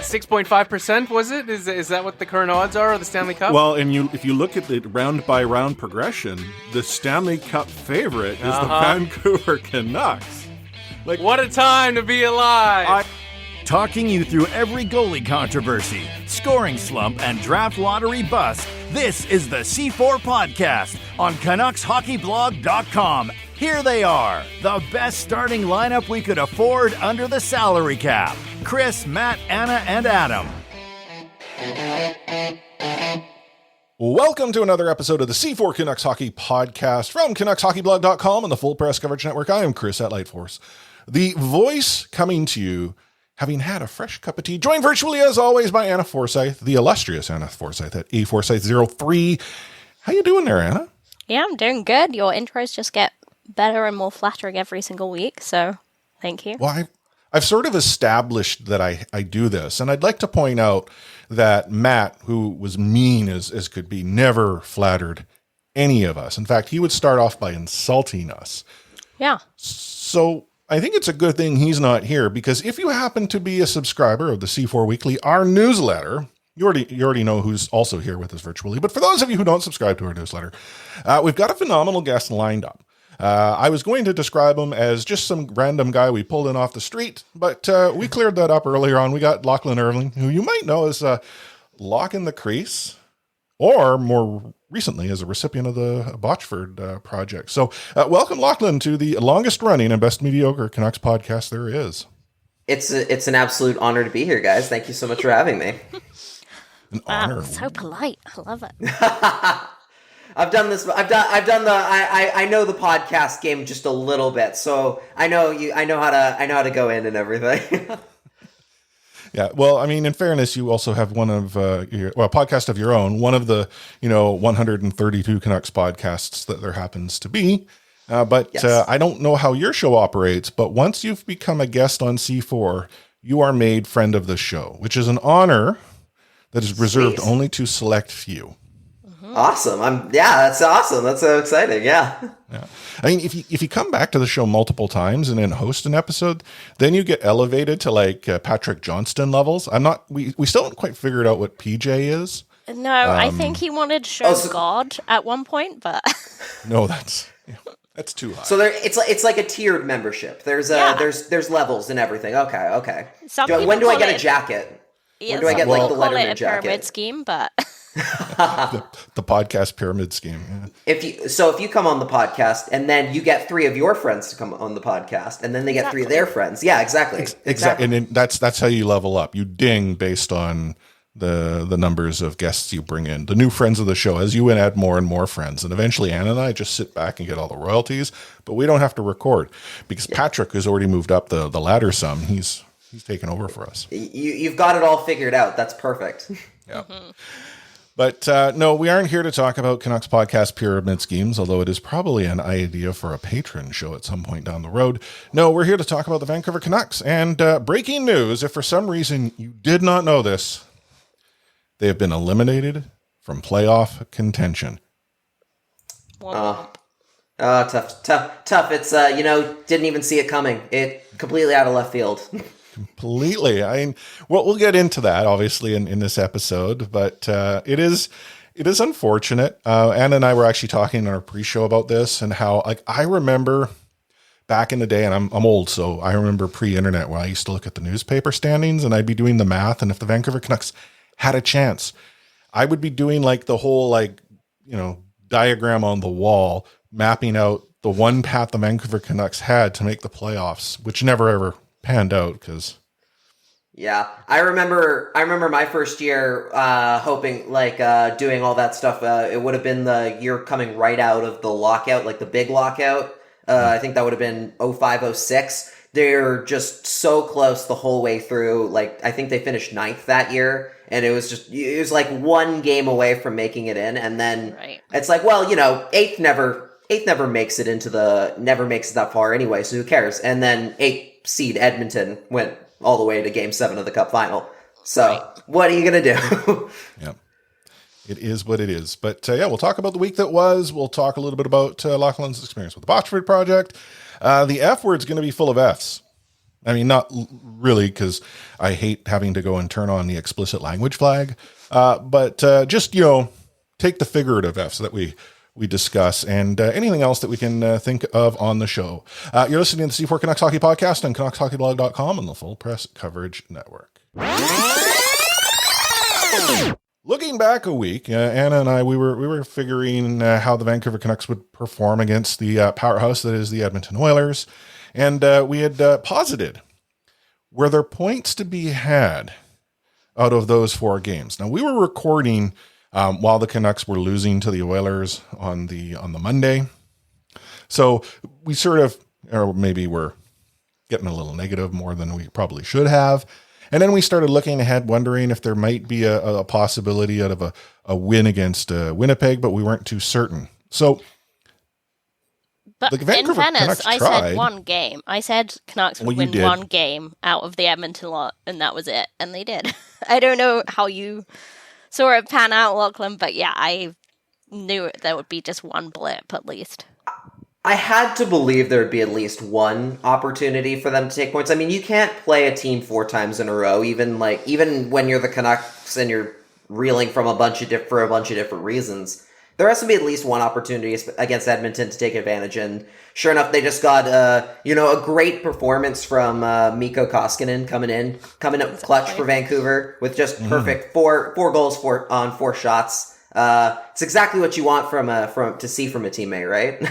6.5%, was it? Is that what the current odds are of the Stanley Cup? Well, and if you look at the round-by-round progression, the Stanley Cup favorite is the Vancouver Canucks. Like, what a time to be alive! Talking you through every goalie controversy, scoring slump, and draft lottery bust, this is the C4 Podcast on CanucksHockeyBlog.com. Here they are, the best starting lineup we could afford under the salary cap. Chris, Matt, Anna, and Adam. Welcome to another episode of the C4 Canucks Hockey Podcast from CanucksHockeyBlog.com and the Full Press Coverage Network. I am Chris at Lightforce, the voice coming to you, having had a fresh cup of tea, joined virtually as always by Anna Forsyth, the illustrious Anna Forsyth at aforsyth03. How you doing there, Anna? Yeah, I'm doing good. Your intros just get better and more flattering every single week, so thank you. Well, I've sort of established that I do this, and I'd like to point out that Matt, who was mean as could be, never flattered any of us. In fact, he would start off by insulting us. Yeah. So I think it's a good thing he's not here, because if you happen to be a subscriber of the C4 Weekly, our newsletter, you already know who's also here with us virtually. But for those of you who don't subscribe to our newsletter, we've got a phenomenal guest lined up. I was going to describe him as just some random guy we pulled in off the street, but we cleared that up earlier on. We got Lachlan Irvine, who you might know as Lock in the Crease, or more recently as a recipient of the Botchford project. So welcome, Lachlan, to the longest running and best mediocre Canucks podcast there is. It's an absolute honor to be here, guys. Thank you so much for having me. An honor. Wow, so polite. I love it. I've done this. I know the podcast game just a little bit, so I know how to go in and everything. Yeah, well, I mean, in fairness, you also have one of a podcast of your own, one of the 132 Canucks podcasts that there happens to be. But yes. I don't know how your show operates, but once you've become a guest on C4, you are made friend of the show, which is an honor that is reserved only to select few. Awesome. That's awesome. That's so exciting. Yeah. I mean, if you come back to the show multiple times and then host an episode, then you get elevated to like Patrick Johnston levels. We still haven't quite figured out what PJ is. No, I think he wanted to show God at one point, but no, that's too high. So it's like a tiered membership. There's levels and everything. Okay. When do I get a jacket? When do I get like the Letterman jacket? Pyramid scheme, but the podcast pyramid scheme. Yeah. If you come on the podcast and then you get 3 of your friends to come on the podcast and then they get 3 of their friends. Yeah, exactly. Exactly. And that's how you level up. You ding based on the numbers of guests you bring in, the new friends of the show, as you add more and more friends. And eventually Anna and I just sit back and get all the royalties, but we don't have to record because Patrick has already moved up the ladder some. He's taken over for us. You've got it all figured out. That's perfect. Yeah. But no, we aren't here to talk about Canucks podcast pyramid schemes, although it is probably an idea for a patron show at some point down the road. No, we're here to talk about the Vancouver Canucks. And breaking news, if for some reason you did not know this, they have been eliminated from playoff contention. Tough. It's, didn't even see it coming. It completely out of left field. Completely. I mean, we'll get into that obviously in this episode, but it is unfortunate. Anna and I were actually talking in our pre-show about this and how, like, I remember back in the day, and I'm old, so I remember pre-internet where I used to look at the newspaper standings and I'd be doing the math, and if the Vancouver Canucks had a chance, I would be doing like the whole diagram on the wall, mapping out the one path the Vancouver Canucks had to make the playoffs, which never ever panned out because I remember my first year hoping doing all that stuff. It would have been the year coming right out of the lockout, like the big lockout. I think that would have been 05-06. They're just so close the whole way through. Like, I think they finished 9th that year, and it was like one game away from making it in, and then It's like, well, 8th never makes it that far anyway, so who cares? And then 8th seed Edmonton went all the way to Game 7 of the Cup final. So what are you going to do? Yeah, it is what it is. But we'll talk about the week that was. We'll talk a little bit about Lachlan's experience with the Botchford project. The F word's going to be full of Fs. I mean, not really, because I hate having to go and turn on the explicit language flag. But just, take the figurative Fs that we discuss and anything else that we can think of on the show. You're listening to the C4 Canucks Hockey Podcast on CanucksHockeyBlog.com and the Full Press Coverage Network. Looking back a week, Anna and I, we were figuring how the Vancouver Canucks would perform against the powerhouse that is the Edmonton Oilers. And we had posited, were there points to be had out of those 4 games? Now, we were recording while the Canucks were losing to the Oilers on the Monday. So we sort of, or maybe we're getting a little negative more than we probably should have. And then we started looking ahead, wondering if there might be a possibility out of a win against Winnipeg, but we weren't too certain. So, but the Vancouver in fairness, Canucks I tried. said one game. I said Canucks would win one game out of the Edmonton lot, and that was it. And they did. I don't know how you saw it pan out, Lachlan, but yeah, I knew there would be just one blip at least. I had to believe there would be at least one opportunity for them to take points. I mean, you can't play a team 4 times in a row, even when you're the Canucks and you're reeling from a bunch of different reasons. There has to be at least one opportunity against Edmonton to take advantage, and sure enough, they just got a great performance from Mikko Koskinen coming up clutch for Vancouver with just perfect four goals on 4 shots. It's exactly what you want to see from a teammate, right?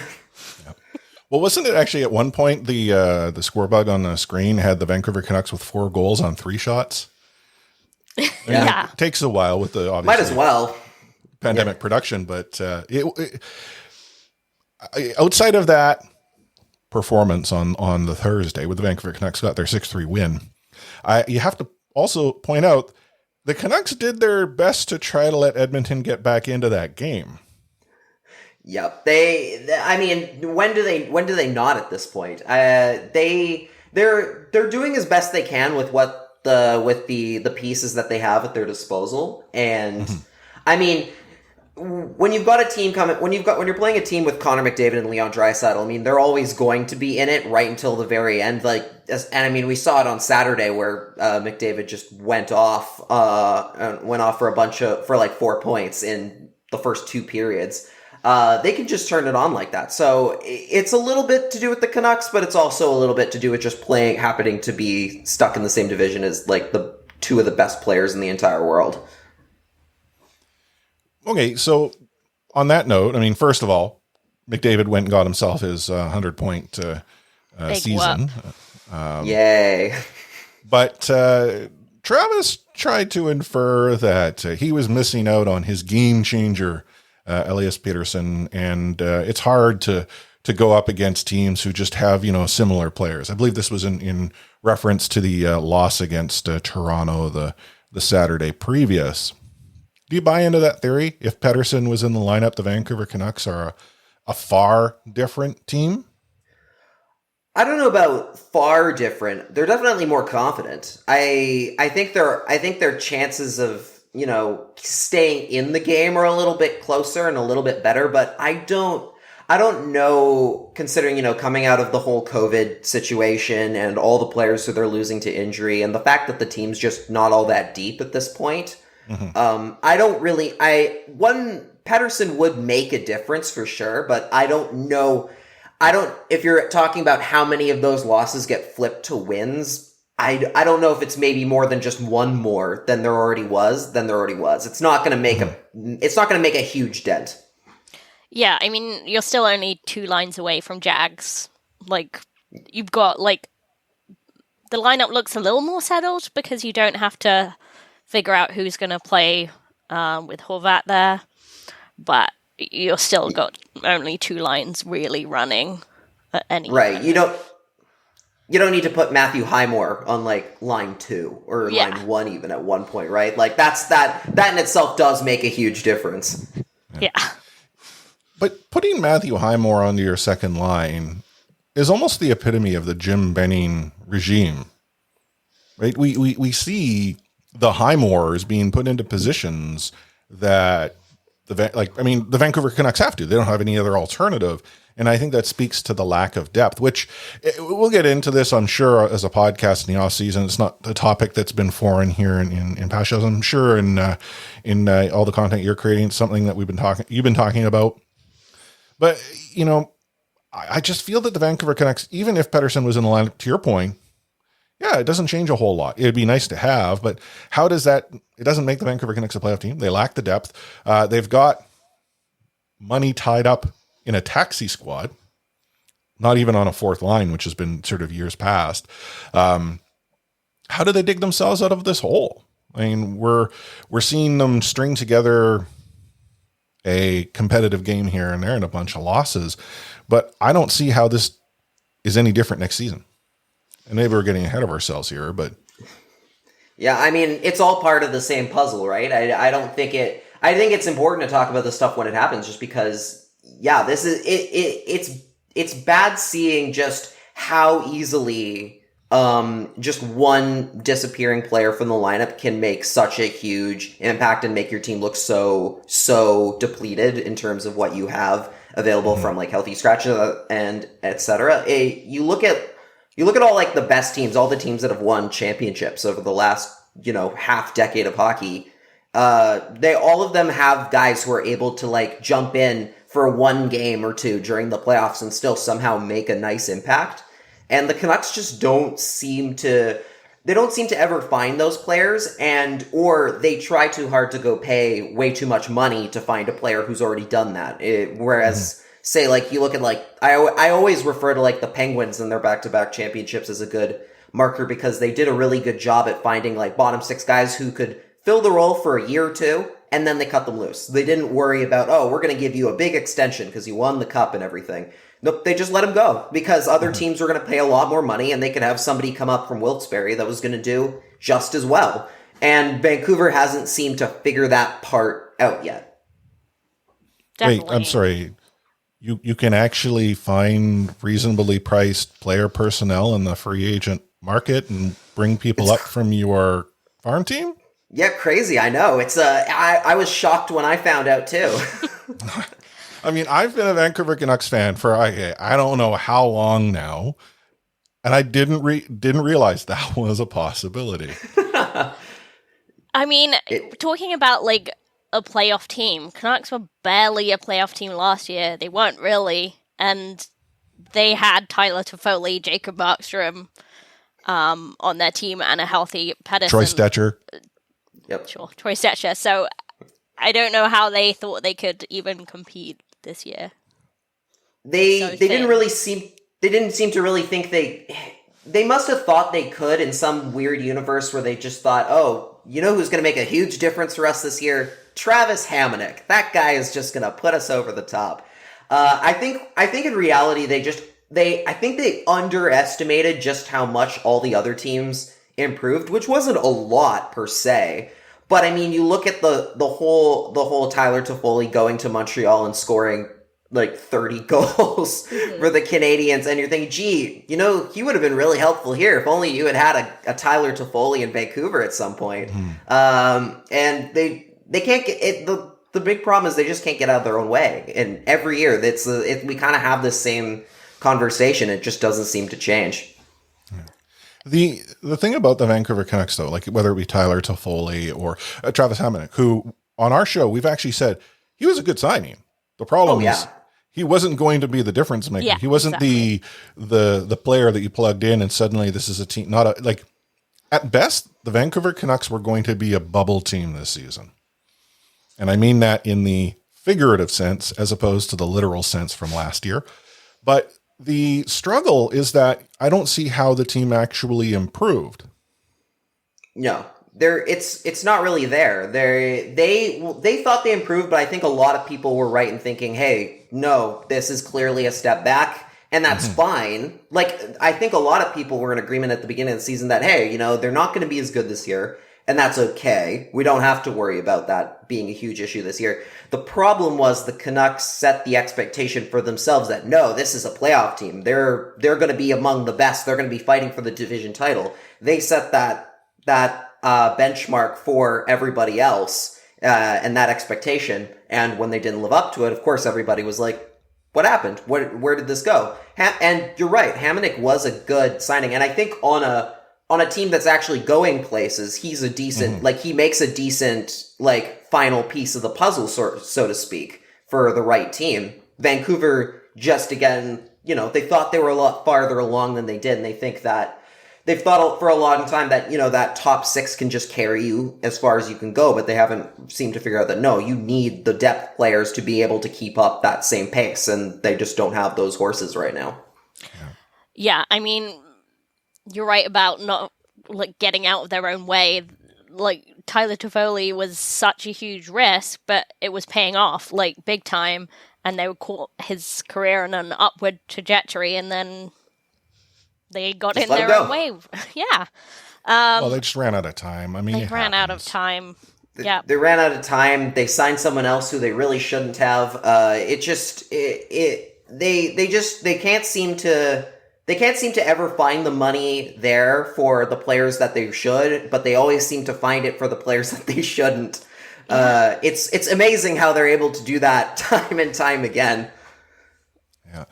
Well, wasn't it actually at one point the score bug on the screen had the Vancouver Canucks with 4 goals on 3 shots? Yeah. It takes a while with the obviously Might as well. pandemic production, but outside of that performance on the Thursday, where the Vancouver Canucks got their 6-3 win, you have to also point out the Canucks did their best to try to let Edmonton get back into that game. Yep. I mean, when do they not at this point? They're doing as best they can with the pieces that they have at their disposal. And I mean, when you've got a team when you're playing a team with Connor McDavid and Leon Draisaitl, I mean, they're always going to be in it right until the very end. And I mean, we saw it on Saturday where McDavid just went off for like 4 points in the first 2 periods. They can just turn it on like that. So it's a little bit to do with the Canucks, but it's also a little bit to do with just happening to be stuck in the same division as like the 2 of the best players in the entire world. Okay, so on that note, I mean, first of all, McDavid went and got himself his 100-point season. Yay. But Travis tried to infer that he was missing out on his game changer, Elias Peterson, and it's hard to go up against teams who just have, similar players. I believe this was in reference to the loss against Toronto the Saturday previous. Do you buy into that theory? If Pettersson was in the lineup, the Vancouver Canucks are a far different team? I don't know about far different. They're definitely more confident. I think their chances of, staying in the game are a little bit closer and a little bit better, but I don't know, considering, coming out of the whole COVID situation and all the players who they're losing to injury and the fact that the team's just not all that deep at this point. Pettersson would make a difference for sure, but I don't know. If you're talking about how many of those losses get flipped to wins, I don't know if it's maybe more than just one more than there already was. It's not going to make a huge dent. Yeah, I mean, you're still only 2 lines away from Jags. Like, you've got, the lineup looks a little more settled because you don't have to figure out who's going to play with Horvat there. But you're still got only 2 lines really running at any right. You don't need to put Matthew Highmore on line 2 or line 1 even at one point, right? That in itself does make a huge difference. Yeah. But putting Matthew Highmore onto your second line is almost the epitome of the Jim Benning regime, right? We see the Highmores being put into positions that the Vancouver Canucks have to. They don't have any other alternative. And I think that speaks to the lack of depth, which we'll get into this, I'm sure, as a podcast in the off season. It's not a topic that's been foreign here in past shows. I'm sure in all the content you're creating, it's something that you've been talking about. But, I just feel that the Vancouver Canucks, even if Pettersson was in the lineup, to your point, yeah, it doesn't change a whole lot. It'd be nice to have, but how does that, it doesn't make the Vancouver Canucks a playoff team. They lack the depth. They've got money tied up in a taxi squad, not even on a fourth line, which has been sort of years past. How do they dig themselves out of this hole? I mean, we're seeing them string together a competitive game here and there and a bunch of losses, but I don't see how this is any different next season. And maybe we're getting ahead of ourselves here, but yeah, I mean, it's all part of the same puzzle, right? I don't think it. I think it's important to talk about this stuff when it happens, just because, yeah, this is it's bad seeing just how easily just one disappearing player from the lineup can make such a huge impact and make your team look so depleted in terms of what you have available from like healthy scratches and etc. You look at all like the best teams, all the teams that have won championships over the last half decade of hockey. They all of them have guys who are able to like jump in for one game or two during the playoffs and still somehow make a nice impact. And the Canucks just don't seem to ever find those players, or they try too hard to go pay way too much money to find a player who's already done that. Whereas say like you look at like, I always refer to like the Penguins and their back-to-back championships as a good marker, because they did a really good job at finding like bottom six guys who could fill the role for a year or two, and then they cut them loose. They didn't worry about, we're going to give you a big extension because you won the cup and everything. Nope, they just let him go because other teams were going to pay a lot more money, and they could have somebody come up from Wilkes-Barre that was going to do just as well. And Vancouver hasn't seemed to figure that part out yet. Definitely. Wait, I'm sorry. You can actually find reasonably priced player personnel in the free agent market and bring people up from your farm team? Yeah, crazy. I know. It's I was shocked when I found out too. I mean, I've been a Vancouver Canucks fan for I don't know how long now, and I didn't realize that was a possibility. I mean, talking about like a playoff team, Canucks were barely a playoff team last year. They weren't really, and they had Tyler Toffoli, Jacob Markstrom on their team, and a healthy Pettersson. Troy Stetcher. Yep. Sure, Troy Stetcher. So I don't know how they thought they could even compete this year. They didn't seem to really think they must have thought they could in some weird universe where they just thought, who's going to make a huge difference for us this year? Travis Hamonic. That guy is just going to put us over the top. I think in reality they underestimated just how much all the other teams improved, which wasn't a lot per se. But I mean, you look at the whole Tyler Toffoli going to Montreal and scoring like 30 goals for the Canadiens, and you're thinking, gee, he would have been really helpful here if only you had a Tyler Toffoli in Vancouver at some point. And they can't get it. The big problem is they just can't get out of their own way. And every year we kind of have this same conversation. It just doesn't seem to change. The thing about the Vancouver Canucks, though, like whether it be Tyler Toffoli or Travis Hamonic, who on our show we've actually said he was a good signing. The problem is he wasn't going to be the difference maker. He wasn't exactly the player that you plugged in and suddenly this is a team. At best, the Vancouver Canucks were going to be a bubble team this season, and I mean that in the figurative sense as opposed to the literal sense from last year. But the struggle is that I don't see how the team actually improved. No, it's not really there. They thought they improved, but I think a lot of people were right in thinking, hey, no, this is clearly a step back, and that's fine. Like, I think a lot of people were in agreement at the beginning of the season that, hey, they're not going to be as good this year, and that's okay. We don't have to worry about that being a huge issue this year. The problem was the Canucks set the expectation for themselves that, no, this is a playoff team. They're going to be among the best. They're going to be fighting for the division title. They set that benchmark for everybody else and that expectation. And when they didn't live up to it, of course, everybody was like, what happened? Where did this go? And you're right, Hamonic was a good signing, and I think on a team that's actually going places, he's a decent, like, he makes a decent, like, final piece of the puzzle, so to speak, for the right team. Vancouver, just again, you know, they thought they were a lot farther along than they did, and they think that they've thought for a long time that, you know, that top six can just carry you as far as you can go, but they haven't seemed to figure out that, no, you need the depth players to be able to keep up that same pace, and they just don't have those horses right now. Yeah, I mean, you're right about not, like, getting out of their own way. Like, Tyler Toffoli was such a huge risk, but it was paying off, like, big time, and they would caught his career on an upward trajectory, and then they got Just in their own way. Yeah. Well, they just ran out of time. I mean, they ran out of time. Yeah. They ran out of time. They signed someone else who they really shouldn't have. They can't seem to ever find the money there for the players that they should, but they always seem to find it for the players that they shouldn't. It's amazing how they're able to do that time and time again. Yeah.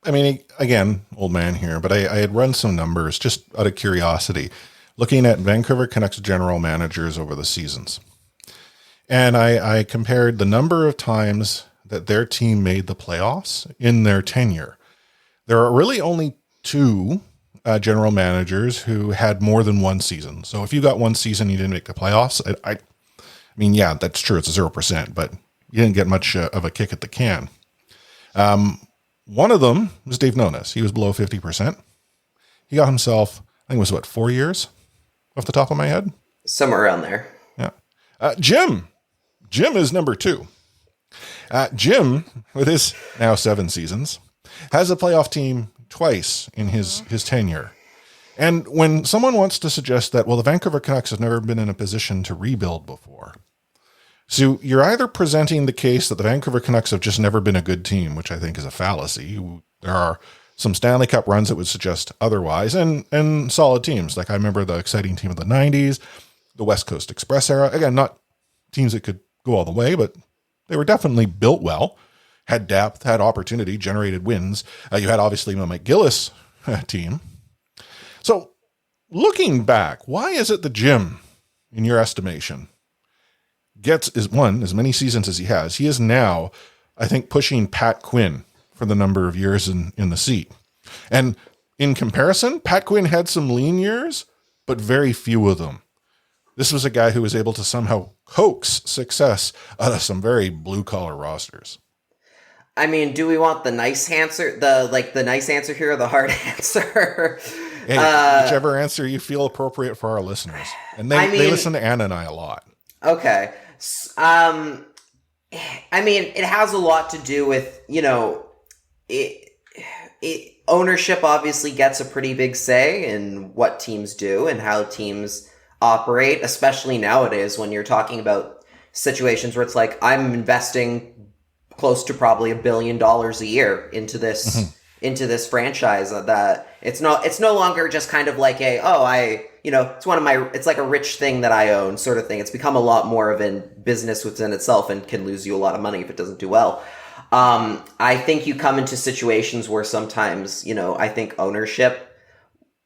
I mean, again, old man here, but I had run some numbers just out of curiosity, looking at Vancouver Canucks general managers over the seasons. And I compared the number of times that their team made the playoffs in their tenure. There are really only two general managers who had more than one season. So if you got one season, you didn't make the playoffs. I mean, yeah, that's true. It's 0%, but you didn't get much of a kick at the can. One of them was Dave Nonis. He was below 50%. He got himself, I think it was 4 years off the top of my head? Somewhere around there. Yeah. Jim is number 2. Jim, with his now 7 seasons, has a playoff team twice in his tenure. And when someone wants to suggest that, well, the Vancouver Canucks have never been in a position to rebuild before, so you're either presenting the case that the Vancouver Canucks have just never been a good team, which I think is a fallacy. There are some Stanley Cup runs that would suggest otherwise, and solid teams. Like I remember the exciting team of the 90s, the West Coast Express era. Again, not teams that could go all the way, but they were definitely built well, had depth, had opportunity, generated wins. You had obviously the Mike Gillis team. So looking back, why is it the Jim, in your estimation, gets as many seasons as he has? He is now, I think, pushing Pat Quinn for the number of years in the seat. And in comparison, Pat Quinn had some lean years, but very few of them. This was a guy who was able to somehow coax success out of some very blue-collar rosters. I mean, do we want the nice answer, the nice answer here, or the hard answer? Hey, whichever answer you feel appropriate for our listeners. And they listen to Anna and I a lot. Okay. I mean, it has a lot to do with, you know, ownership obviously gets a pretty big say in what teams do and how teams operate, especially nowadays when you're talking about situations where it's like, I'm investing close to probably $1 billion a year into this franchise, that it's no longer just kind of like it's like a rich thing that I own sort of thing. It's become a lot more of a business within itself and can lose you a lot of money if it doesn't do well. I think you come into situations where sometimes, you know, I think ownership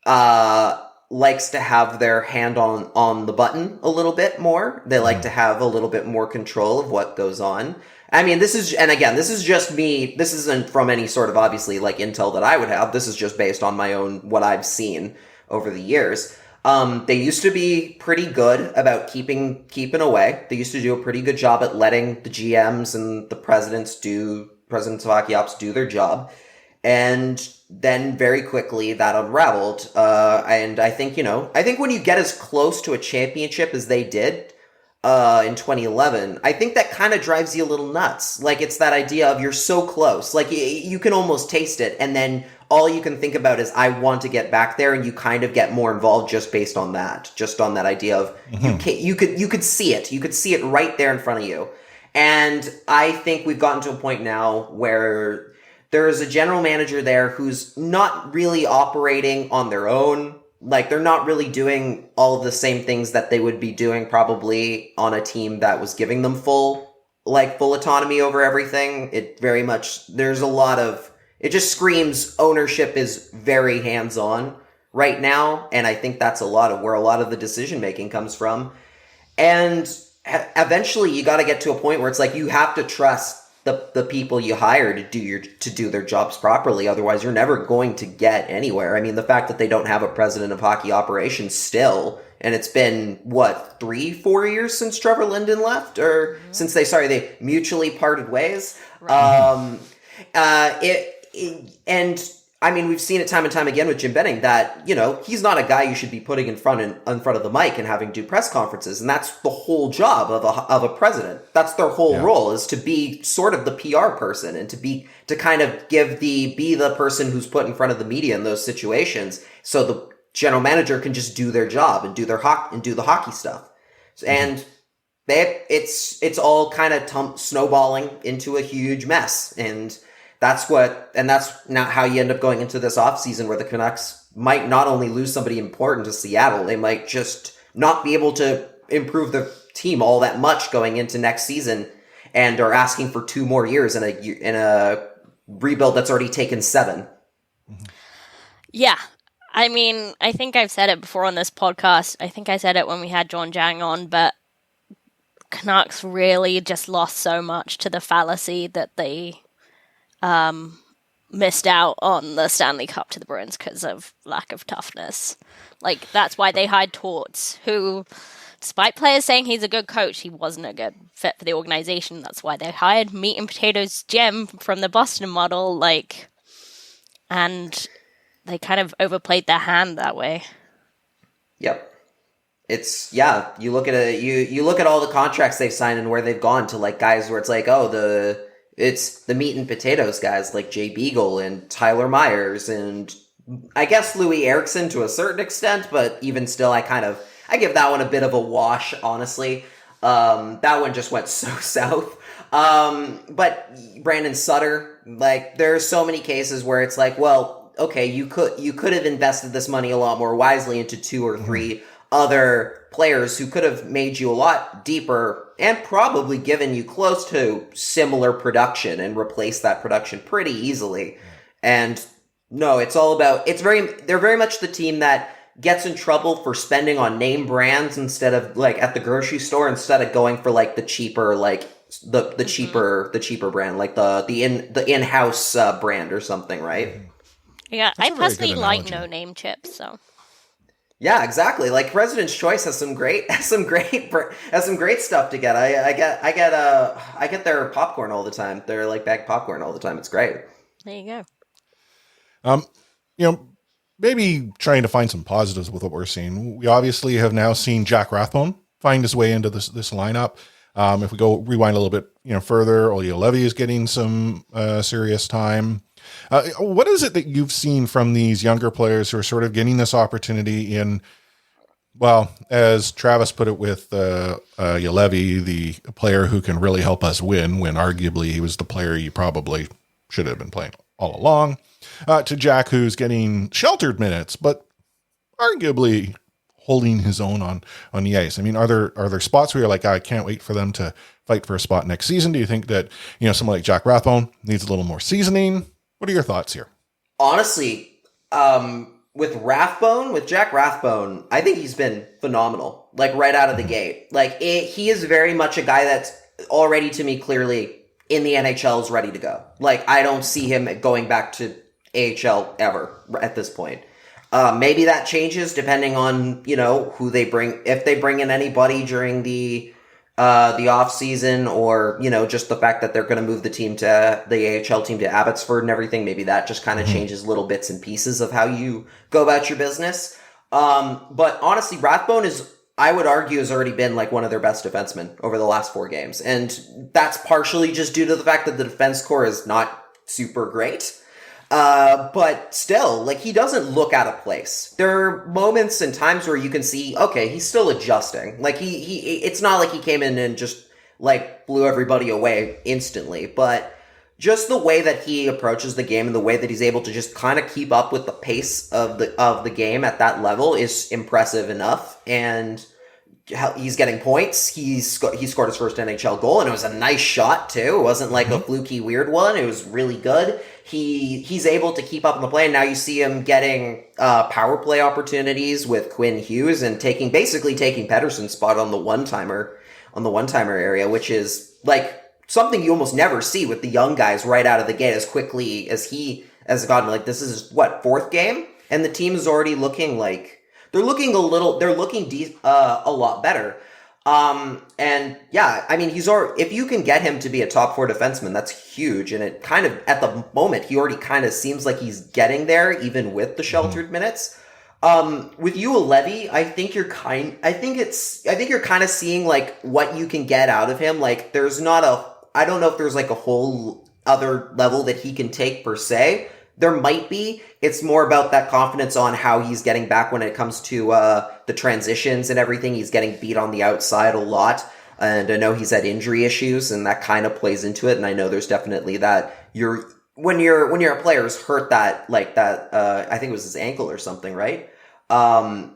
likes to have their hand on the button a little bit more. They like to have a little bit more control of what goes on. I mean, this is just me. This isn't from any sort of, obviously, like, intel that I would have. This is just based on my own, what I've seen over the years. They used to be pretty good about keeping away. They used to do a pretty good job at letting the GMs and the presidents of hockey ops do their job. And then very quickly that unraveled. And I think when you get as close to a championship as they did, in 2011, I think that kind of drives you a little nuts. Like, it's that idea of you're so close, like you can almost taste it, and then all you can think about is, I want to get back there, and you kind of get more involved just based on that, idea of you could see it right there in front of you. And I think we've gotten to a point now where there's a general manager there who's not really operating on their own. Like, they're not really doing all of the same things that they would be doing probably on a team that was giving them full like full autonomy over everything. It very much, there's a lot of, it just screams ownership is very hands-on right now. And I think that's a lot of where a lot of the decision making comes from. And eventually you got to get to a point where it's like, you have to trust the people you hire to do their jobs properly. Otherwise, you're never going to get anywhere. I mean, the fact that they don't have a president of hockey operations still, and it's been, 3-4 years since Trevor Linden left, or since they mutually parted ways. Right. And I mean, we've seen it time and time again with Jim Benning that, he's not a guy you should be putting in front of the mic and having do press conferences. And that's the whole job of a president. That's their whole role, is to be sort of the PR person and to kind of be the person who's put in front of the media in those situations. So the general manager can just do their job and do the hockey stuff. And it's all kind of snowballing into a huge mess. And that's now how you end up going into this offseason, where the Canucks might not only lose somebody important to Seattle, they might just not be able to improve the team all that much going into next season, and are asking for 2 more years in a rebuild that's already taken 7. Yeah. I mean, I think I've said it before on this podcast. I think I said it when we had John Jang on, but Canucks really just lost so much to the fallacy that they missed out on the Stanley Cup to the Bruins because of lack of toughness. Like, that's why they hired Torts, who, despite players saying he's a good coach, he wasn't a good fit for the organization. That's why they hired Meat and Potatoes Jim from the Boston model, and they kind of overplayed their hand that way. Yep. You look at it, you look at all the contracts they've signed and where they've gone to, guys where it's it's the meat and potatoes guys like Jay Beagle and Tyler Myers and I guess Louis Eriksson to a certain extent, but even still, I give that one a bit of a wash, honestly. That one just went so south. But Brandon Sutter, there are so many cases where it's okay, you could have invested this money a lot more wisely into 2 or 3 other players who could have made you a lot deeper and probably given you close to similar production and replaced that production pretty easily. And no, it's all about, they're very much the team that gets in trouble for spending on name brands instead of at the grocery store, instead of going for the cheaper, the cheaper brand, the in-house brand or something, right? Yeah, I personally like no-name chips, so. Yeah, exactly. President's Choice has some great stuff to get. I get their popcorn all the time. They're bagged popcorn all the time. It's great. There you go. Maybe trying to find some positives with what we're seeing. We obviously have now seen Jack Rathbone find his way into this lineup. If we go rewind a little bit, further, Olli Levy is getting some serious time. What is it that you've seen from these younger players who are sort of getting this opportunity in, well, as Travis put it with Juolevi, the player who can really help us win, when arguably he was the player you probably should have been playing all along, to Jack, who's getting sheltered minutes, but arguably holding his own on the ice. I mean, are there spots where you're I can't wait for them to fight for a spot next season? Do you think that, someone like Jack Rathbone needs a little more seasoning? What are your thoughts here? Honestly, with Jack Rathbone, I think he's been phenomenal, right out of the gate. He is very much a guy that's already, to me, clearly in the NHL is ready to go. I don't see him going back to AHL ever at this point. Maybe that changes depending on, who they bring, if they bring in anybody during the off season, or, just the fact that they're going to move the team to the AHL team to Abbotsford and everything. Maybe that just kind of changes little bits and pieces of how you go about your business. But honestly, Rathbone I would argue, has already been one of their best defensemen over the last 4 games. And that's partially just due to the fact that the defense core is not super great. But still, he doesn't look out of place. There are moments and times where you can see, okay, he's still adjusting. It's not like he came in and just, blew everybody away instantly. But just the way that he approaches the game and the way that he's able to just kind of keep up with the pace of the game at that level is impressive enough. And he's getting points. He scored his first NHL goal, and it was a nice shot too. It wasn't like a fluky weird one. It was really good. He's able to keep up in the play, and now you see him getting power play opportunities with Quinn Hughes and taking Pettersson's spot on the one-timer area, which is like something you almost never see with the young guys right out of the gate as quickly as he has gotten. Like, this is his, fourth game? And the team is already looking like they're looking a lot better. And yeah, I mean, if you can get him to be a top 4 defenseman, that's huge. And it kind of, at the moment, he already kind of seems like he's getting there, even with the sheltered minutes. With Levy, I think you're kind of seeing like what you can get out of him. Like, I don't know if there's like a whole other level that he can take per se. There might be. It's more about that confidence on how he's getting back when it comes to the transitions and everything. He's getting beat on the outside a lot. And I know he's had injury issues, and that kind of plays into it. And I know there's definitely that when your player's hurt I think it was his ankle or something, right? There's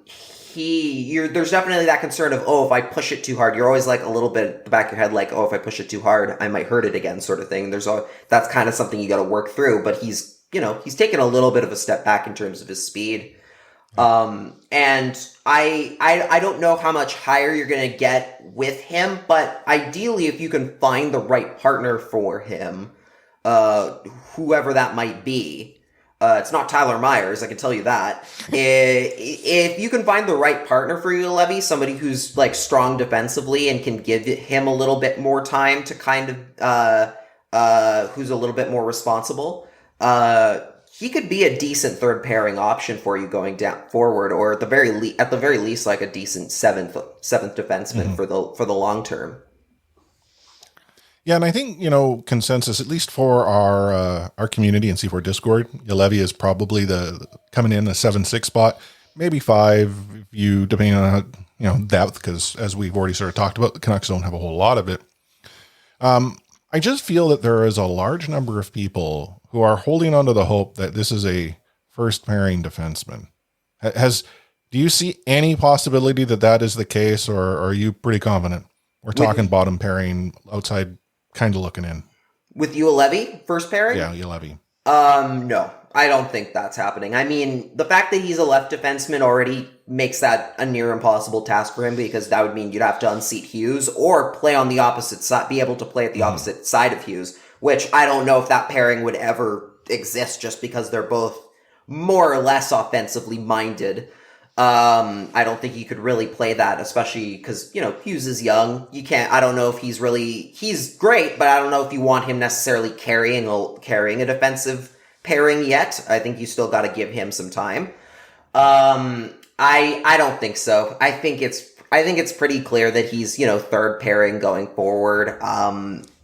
definitely that concern of, if I push it too hard, you're always like a little bit at the back of your head, like, if I push it too hard, I might hurt it again, sort of thing. That's kind of something you got to work through, but he's taken a little bit of a step back in terms of his speed. And I don't know how much higher you're going to get with him, but ideally, if you can find the right partner for him, whoever that might be, it's not Tyler Myers, I can tell you that. If you can find the right partner for Levy, somebody who's like strong defensively and can give him a little bit more time to kind of, who's a little bit more responsible, he could be a decent third pairing option for you going down forward, or at the very least, like a decent seventh defenseman for the long term. Yeah, and I think, consensus, at least for our community in C4 Discord, Levy is probably coming in a 7-6 spot, maybe 5, depending on depth, because as we've already sort of talked about, the Canucks don't have a whole lot of it. I just feel that there is a large number of people who are holding on to the hope that this is a first pairing defenseman. Do you see any possibility that is the case, or are you pretty confident? We're talking bottom pairing, outside kind of looking in. With Levy, first pairing? Yeah, Levy. No, I don't think that's happening. I mean, the fact that he's a left defenseman already makes that a near impossible task for him, because that would mean you'd have to unseat Hughes or play on the opposite side, be able to play at the opposite side of Hughes, which I don't know if that pairing would ever exist, just because they're both more or less offensively minded. I don't think you could really play that, especially because, Hughes is young. I don't know if he's great, but I don't know if you want him necessarily carrying a defensive pairing yet. I think you still got to give him some time. I don't think so. I think it's pretty clear that he's, third pairing going forward.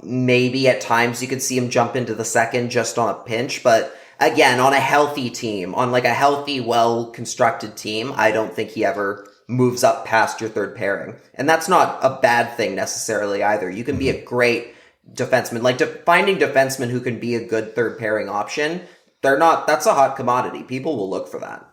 Maybe at times you could see him jump into the second just on a pinch, but again, on a healthy team, on like a healthy, well-constructed team, I don't think he ever moves up past your third pairing. And that's not a bad thing necessarily either. You can be a great defenseman. Like, finding defensemen who can be a good third pairing option, that's a hot commodity. People will look for that.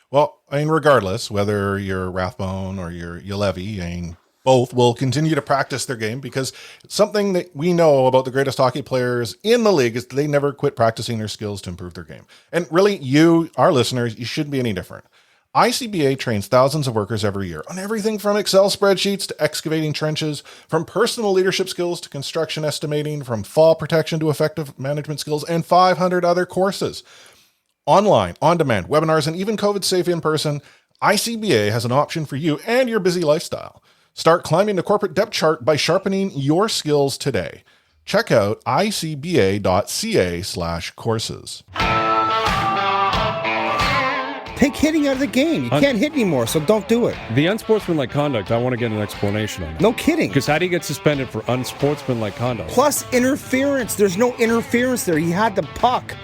Well, I mean, regardless, whether you're Rathbone or you're Levy, I mean, both will continue to practice their game, because something that we know about the greatest hockey players in the league is they never quit practicing their skills to improve their game. And really, you, our listeners, you shouldn't be any different. ICBA trains thousands of workers every year on everything from Excel spreadsheets to excavating trenches, from personal leadership skills to construction estimating, from fall protection to effective management skills, and 500 other courses. Online, on demand, webinars, and even COVID safe in person, ICBA has an option for you and your busy lifestyle. Start climbing the corporate depth chart by sharpening your skills today. Check out icba.ca/courses. Take hitting out of the game. You can't hit anymore, so don't do it. The unsportsmanlike conduct, I want to get an explanation on that. No kidding. Because how do you get suspended for unsportsmanlike conduct? Plus interference. There's no interference there. He had the puck.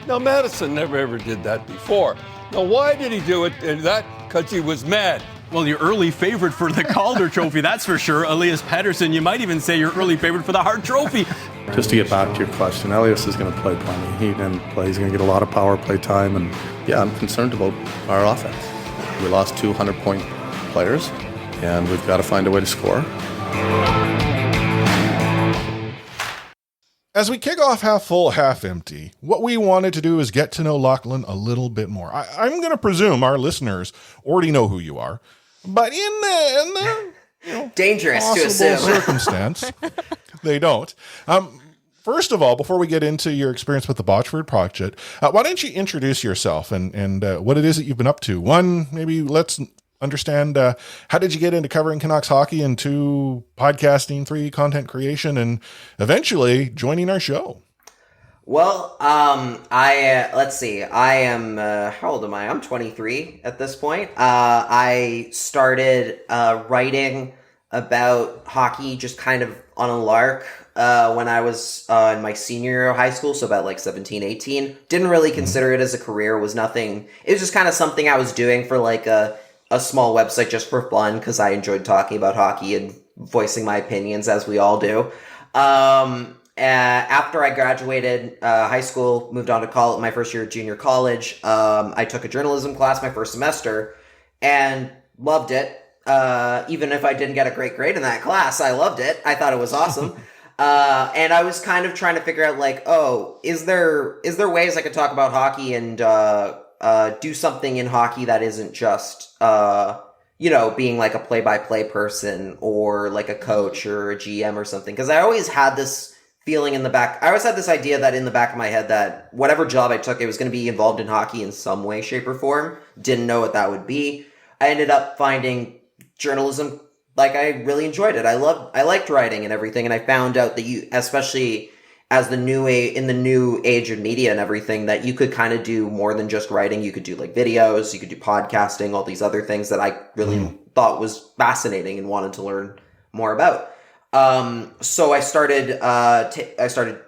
Now, Madison never ever did that before. Now, why did he do it? Because he was mad. Well, your early favorite for the Calder Trophy, that's for sure. Elias Pettersson, you might even say your early favorite for the Hart Trophy. Just to get back to your question, Elias is going to play plenty. He's going to get a lot of power play time. And, yeah, I'm concerned about our offense. We lost 200-point players, and we've got to find a way to score. As we kick off half full, half empty, what we wanted to do is get to know Lachlan a little bit more. I'm going to presume our listeners already know who you are, but in the dangerous to possible assume circumstance, they don't. First of all, before we get into your experience with the Botchford Project, why don't you introduce yourself and what it is that you've been up to? One, maybe let's understand how did you get into covering Canucks hockey, and two, podcasting, three, content creation, and eventually joining our show. Well, let's see. I am, how old am I? I'm 23 at this point. I started writing about hockey just kind of on a lark when I was in my senior year of high school, so about like 17, 18. Didn't really consider it as a career. It was just kind of something I was doing for like a small website just for fun, because I enjoyed talking about hockey and voicing my opinions, as we all do. After I graduated high school, moved on to college, my first year of junior college, I took a journalism class my first semester and loved it. Even if I didn't get a great grade in that class, I loved it. I thought it was awesome. And I was kind of trying to figure out, like, is there ways I could talk about hockey and do something in hockey that isn't just, being like a play-by-play person or like a coach or a GM or something. Because I always had this feeling in the back. I always had this idea that in the back of my head that whatever job I took, it was going to be involved in hockey in some way, shape, or form. Didn't know what that would be. I ended up finding journalism, like, I really enjoyed it. I liked writing and everything. And I found out that you, especially as in the new age of media and everything, that you could kind of do more than just writing. You could do like videos, you could do podcasting, all these other things that I really thought was fascinating and wanted to learn more about. So I started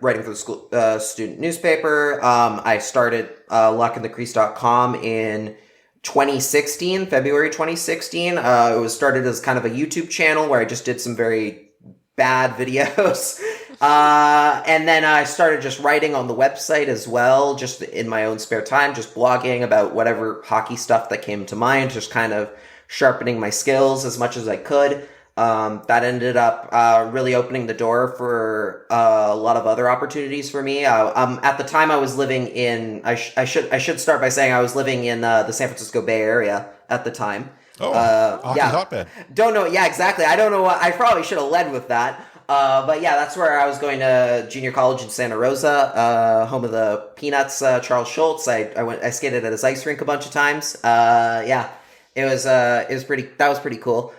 writing for the school, student newspaper. I started, luckinthecrease.com in 2016, February 2016. It was started as kind of a YouTube channel where I just did some very bad videos. And then I started just writing on the website as well, just in my own spare time, just blogging about whatever hockey stuff that came to mind, just kind of sharpening my skills as much as I could. That ended up really opening the door for a lot of other opportunities for me. At the time, I was living in. I should start by saying I was living in the San Francisco Bay Area at the time. Hockey hotbed. Don't know. Yeah, exactly. I don't know what. I probably should have led with that. But yeah, that's where I was going to junior college in Santa Rosa, home of the Peanuts, Charles Schultz. I skated at his ice rink a bunch of times. Yeah, it was pretty cool.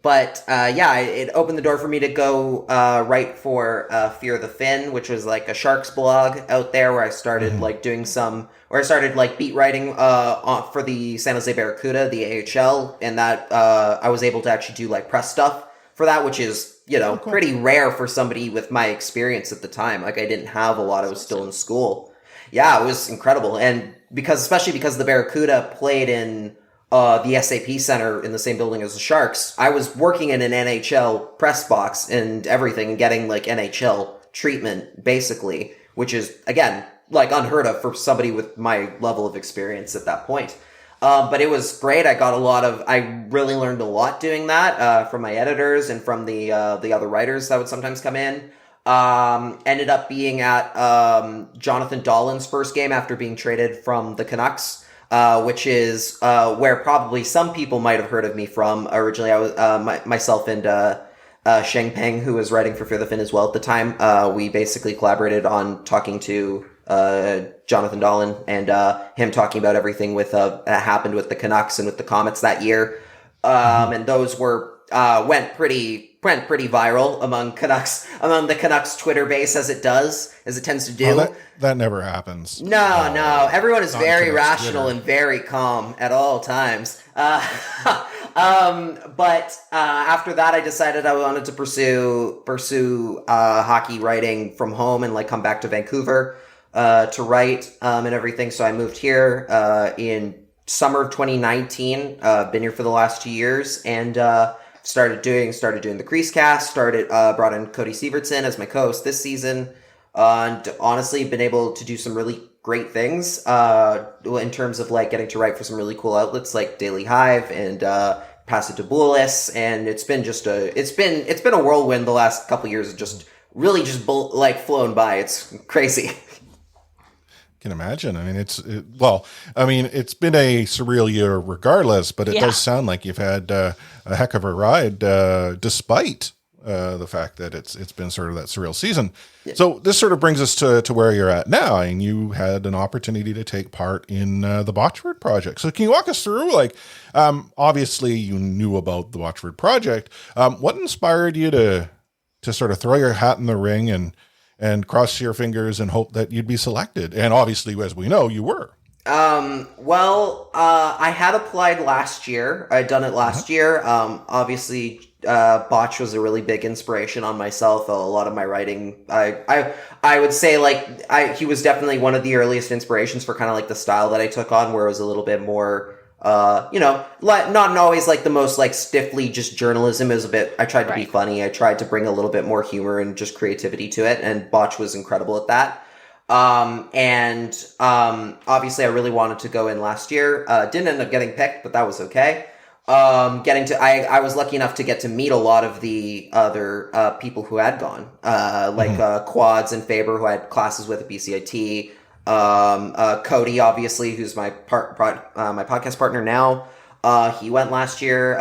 It opened the door for me to go write for Fear the Fin, which was like a Sharks blog out there, where I started beat writing for the San Jose Barracuda, the AHL, and that I was able to actually do like press stuff for that, which is pretty rare for somebody with my experience at the time. Like, I didn't have a lot; I was still in school. Yeah, it was incredible, and especially because the Barracuda played in the SAP Center in the same building as the Sharks, I was working in an NHL press box and everything, and getting like NHL treatment, basically, which is, again, like unheard of for somebody with my level of experience at that point. But it was great. I really learned a lot doing that from my editors and from the other writers that would sometimes come in. Ended up being at Jonathan Dahlen's first game after being traded from the Canucks. Which is where probably some people might have heard of me from. Originally, I was myself and Sheng Peng, who was writing for Fear the Fin as well at the time. We basically collaborated on talking to Jonathan Dahlen and him talking about everything that happened with the Canucks and with the Comets that year. And those went pretty viral among the Canucks Twitter base, as it tends to do. That never happens. No. Everyone is very rational and very calm at all times. But after that, I decided I wanted to pursue hockey writing from home and like come back to Vancouver to write and everything. So I moved here in summer of 2019. Been here for the last 2 years, and started doing the Crease Cast. Brought in Cody Sievertson as my co-host this season, and honestly been able to do some really great things in terms of like getting to write for some really cool outlets like Daily Hive and Pass It to Boulis, and it's been a whirlwind the last couple years, just really just like flown by. It's crazy. Can imagine. I mean, it's been a surreal year regardless, but it does sound like you've had a heck of a ride, despite the fact that it's been sort of that surreal season. Yeah. So this sort of brings us to where you're at now, and you had an opportunity to take part in the Botchford project. So can you walk us through, like, obviously you knew about the Botchford project. What inspired you to sort of throw your hat in the ring and cross your fingers and hope that you'd be selected? And obviously, as we know, you were. I had applied last year. I'd done it last year. Obviously, Botch was a really big inspiration on myself. A lot of my writing, I would say, like, he was definitely one of the earliest inspirations for kind of like the style that I took on, where it was a little bit more, not always like the most like stiffly just journalism. It was a bit, I tried to be funny. I tried to bring a little bit more humor and just creativity to it. And Botch was incredible at that. Obviously I really wanted to go in last year. Didn't end up getting picked, but that was okay. I was lucky enough to get to meet a lot of the other, people who had gone, Quads and Faber, who I had classes with at BCIT. Cody, obviously, who's my my podcast partner now. He went last year.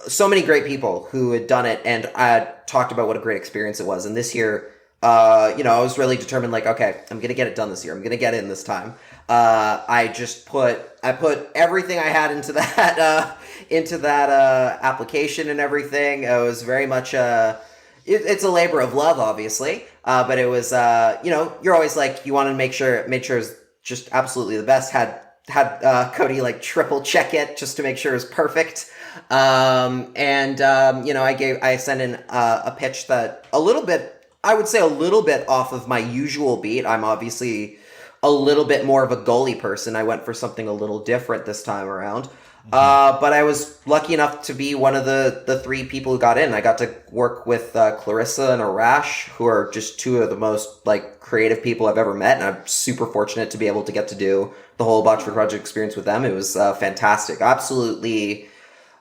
So many great people who had done it, and I talked about what a great experience it was. And this year, I was really determined, like, okay, I'm going to get it done this year. I'm going to get in this time. I put everything I had into that application and everything. It was very much, it's a labor of love, obviously. But it was, you're always like, you want to make sure it's just absolutely the best. Had Cody like triple check it just to make sure it was perfect. I sent in a pitch that I would say a little bit off of my usual beat. I'm obviously a little bit more of a goalie person. I went for something a little different this time around. But I was lucky enough to be one of the three people who got in. I got to work with Clarissa and Arash, who are just two of the most like creative people I've ever met. And I'm super fortunate to be able to get to do the whole Botchford Project experience with them. It was fantastic. Absolutely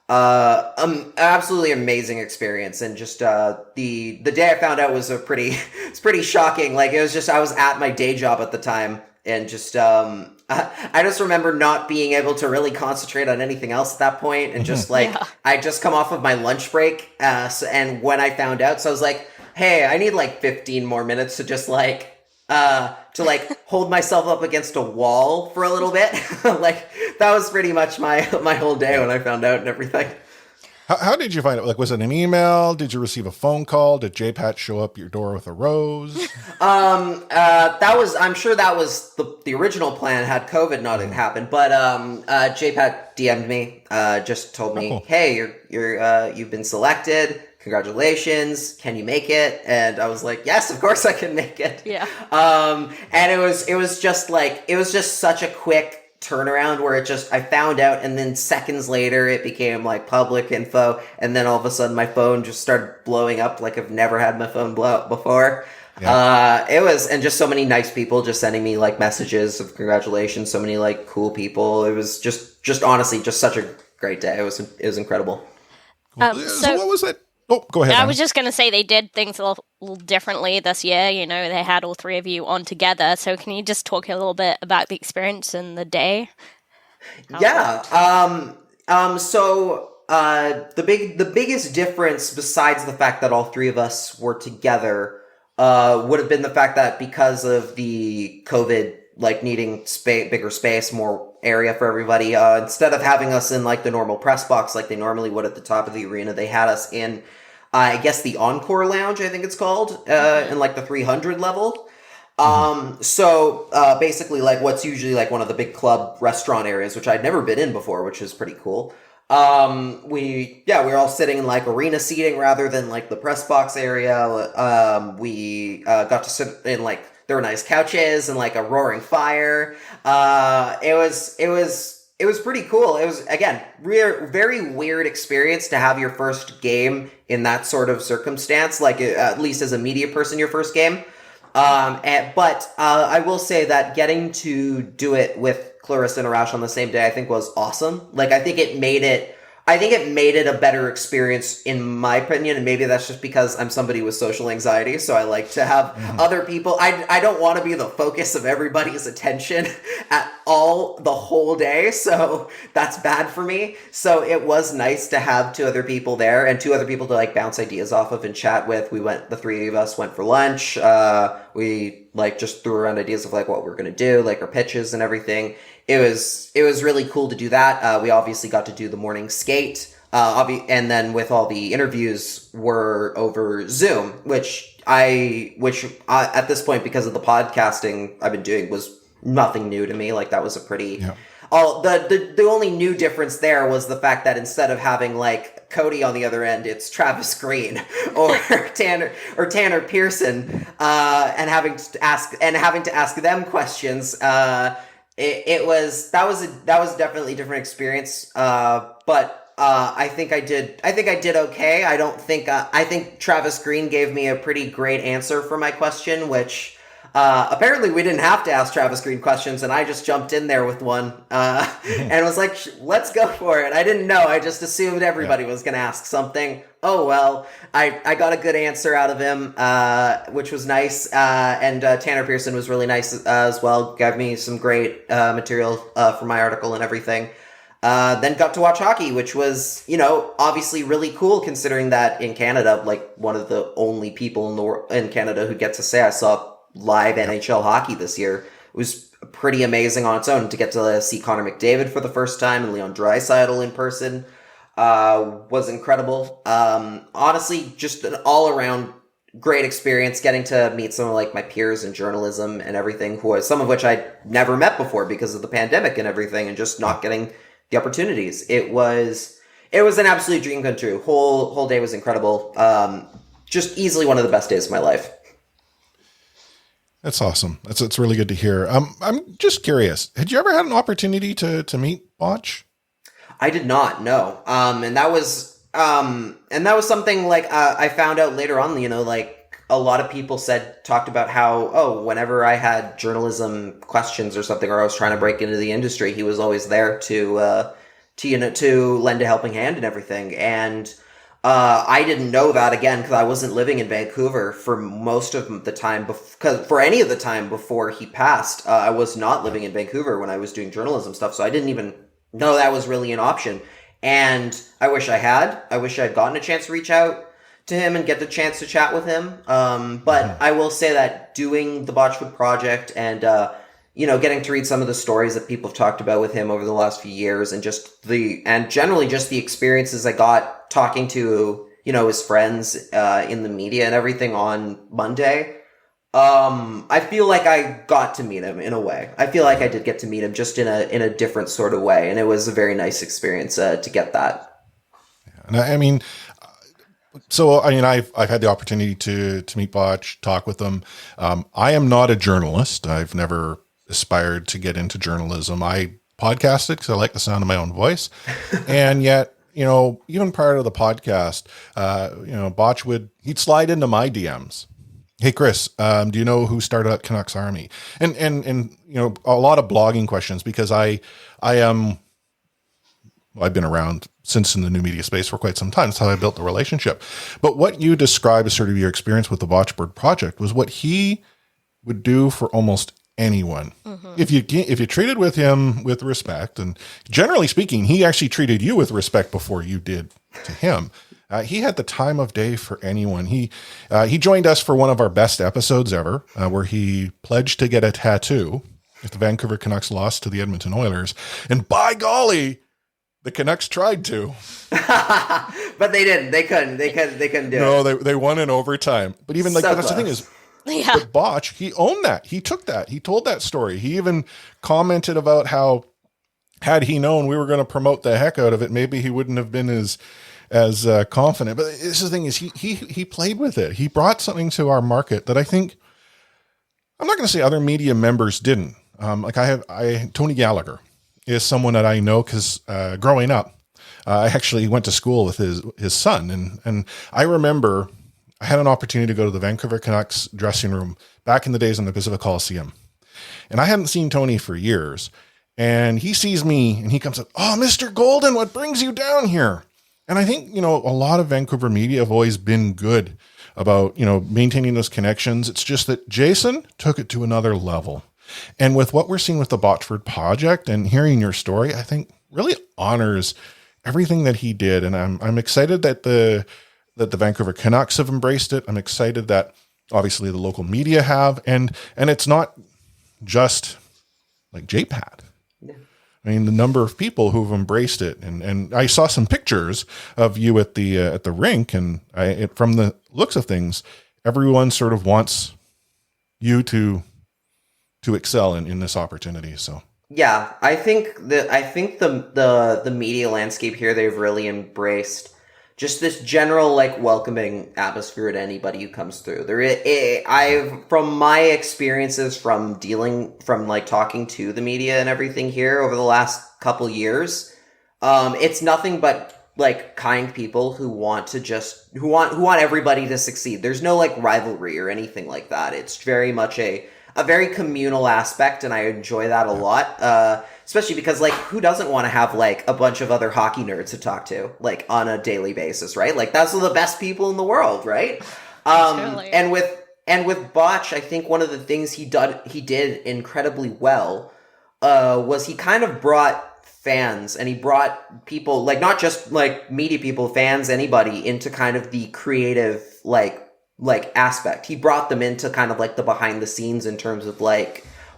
amazing experience. And just the day I found out was it's pretty shocking. Like, it was just, I was at my day job at the time, and just I just remember not being able to really concentrate on anything else at that point, and just like I just come off of my lunch break, and when I found out, so I was like, hey, I need like 15 more minutes to just like hold myself up against a wall for a little bit. Like, that was pretty much my whole day when I found out and everything. How did you find it? Like, was it an email? Did you receive a phone call? Did JPAT show up your door with a rose? I'm sure that was the original plan had COVID not happened. But JPAT DM'd me, just told me, hey, you've been selected. Congratulations. Can you make it? And I was like, yes, of course I can make it. Yeah. And it was just such a quick turnaround where I found out, and then seconds later it became like public info, and then all of a sudden my phone just started blowing up like I've never had my phone blow up before. Yeah. And just so many nice people just sending me like messages of congratulations, so many like cool people. It was just honestly just such a great day. It was incredible. So what was it? Oh, go ahead. I was just going to say they did things a little differently this year. You know, they had all three of you on together. So can you just talk a little bit about the experience and the day? Yeah. The biggest difference, besides the fact that all three of us were together, would have been the fact that because of the COVID, like needing bigger space, more area for everybody, instead of having us in like the normal press box like they normally would at the top of the arena, they had us in, I guess, the Encore Lounge, I think it's called, in like the 300 level. Basically like what's usually like one of the big club restaurant areas, which I'd never been in before, which is pretty cool. We were all sitting in like arena seating rather than like the press box area. We got to sit in like, there were nice couches and like a roaring fire. It was pretty cool. It was, again, very weird experience to have your first game in that sort of circumstance, like at least as a media person, your first game. But I will say that getting to do it with Clarissa and Arash on the same day, I think was awesome. Like, I think it made it a better experience in my opinion, and maybe that's just because I'm somebody with social anxiety, so I like to have other people. I don't want to be the focus of everybody's attention at all the whole day, so that's bad for me. So it was nice to have two other people there and two other people to like bounce ideas off of and chat with. The three of us went for lunch. We like just threw around ideas of like what we're gonna do, like our pitches and everything. It was really cool to do that. We obviously got to do the morning skate, and then with all the interviews were over Zoom, which at this point, because of the podcasting I've been doing, was nothing new to me. Like, that was a pretty. Yeah. The only new difference there was the fact that instead of having like Cody on the other end, it's Travis Green or Tanner Pearson, and having to ask them questions. That was definitely a different experience. But I think I did okay. I think Travis Green gave me a pretty great answer for my question, which apparently we didn't have to ask Travis Green questions, and I just jumped in there with one and was like, let's go for it. I didn't know. I just assumed everybody was going to ask something. Oh, well, I got a good answer out of him, which was nice. And Tanner Pearson was really nice as well. Gave me some great material for my article and everything. Then got to watch hockey, which was, obviously really cool, considering that in Canada, like one of the only people in Canada who gets to say I saw live NHL hockey this year. It was pretty amazing on its own to get to see Connor McDavid for the first time and Leon Draisaitl in person. Was incredible. Honestly, just an all-around great experience getting to meet some of like my peers in journalism and everything, some of which I'd never met before because of the pandemic and everything, and just not getting the opportunities. It was an absolute dream come true. Whole day was incredible. Just easily one of the best days of my life. That's awesome. That's really good to hear. I'm just curious. Had you ever had an opportunity to meet Botch? I did not, no. And that was something like I found out later on. Like a lot of people talked about how whenever I had journalism questions or something, or I was trying to break into the industry, he was always there to lend a helping hand and everything. And I didn't know that, again, because I wasn't living in Vancouver for most of the time. For any of the time before he passed, I was not living in Vancouver when I was doing journalism stuff, so I didn't even know that was really an option. And I wish I had. I wish I had gotten a chance to reach out to him and get the chance to chat with him. But I will say that doing the Botchwood Project and getting to read some of the stories that people have talked about with him over the last few years, and generally just the experiences I got talking to, his friends in the media and everything on Monday. I feel like I got to meet him in a way. I feel like I did get to meet him just in a different sort of way. And it was a very nice experience to get that. And I've had the opportunity to meet Botch, talk with him. I am not a journalist. I've never aspired to get into journalism. I podcasted because I like the sound of my own voice. And yet, even prior to the podcast, Botch he'd slide into my DMs. Hey, Chris, do you know who started up Canucks Army? And a lot of blogging questions, because I've been around since in the new media space for quite some time. That's how I built the relationship. But what you described as sort of your experience with the Botchbird Project was what he would do for almost anyone. Mm-hmm. If you treated with him with respect, and generally speaking, he actually treated you with respect before you did to him. He had the time of day for anyone. He joined us for one of our best episodes ever, where he pledged to get a tattoo if the Vancouver Canucks lost to the Edmonton Oilers. And by golly, the Canucks tried to. But they didn't. They couldn't do it. No, they won in overtime. But even that's the thing is, yeah. But Botch, he owned that. He took that. He told that story. He even commented about how, had he known we were going to promote the heck out of it, maybe he wouldn't have been as confident. But this is the thing is he played with it. He brought something to our market that I think, I'm not going to say other media members didn't. Tony Gallagher is someone that I know because growing up, I actually went to school with his son. And I remember I had an opportunity to go to the Vancouver Canucks dressing room back in the days in the Pacific Coliseum. And I hadn't seen Tony for years. And he sees me and he comes up, "Oh, Mr. Golden, what brings you down here?" And I think, a lot of Vancouver media have always been good about, maintaining those connections. It's just that Jason took it to another level. And with what we're seeing with the Botchford Project and hearing your story, I think really honors everything that he did. And I'm excited that the Vancouver Canucks have embraced it. I'm excited that obviously the local media have, and it's not just like JPAD. Yeah. I mean, the number of people who've embraced it, and I saw some pictures of you at the rink, and from the looks of things, everyone sort of wants you to excel in this opportunity. So yeah, I think the media landscape here, they've really embraced just this general welcoming atmosphere to anybody who comes through. From my experiences from talking to the media and everything here over the last couple years, it's nothing but kind people who want everybody to succeed. There's no rivalry or anything like that. It's very much a very communal aspect, and I enjoy that a lot. Especially because who doesn't want to have a bunch of other hockey nerds to talk to on a daily basis, right? That's the best people in the world, right? Totally. And with Botch, I think one of the things he did incredibly well was he kind of brought fans, and he brought people not just media people, fans, anybody into kind of the creative aspect. He brought them into kind of the behind the scenes in terms of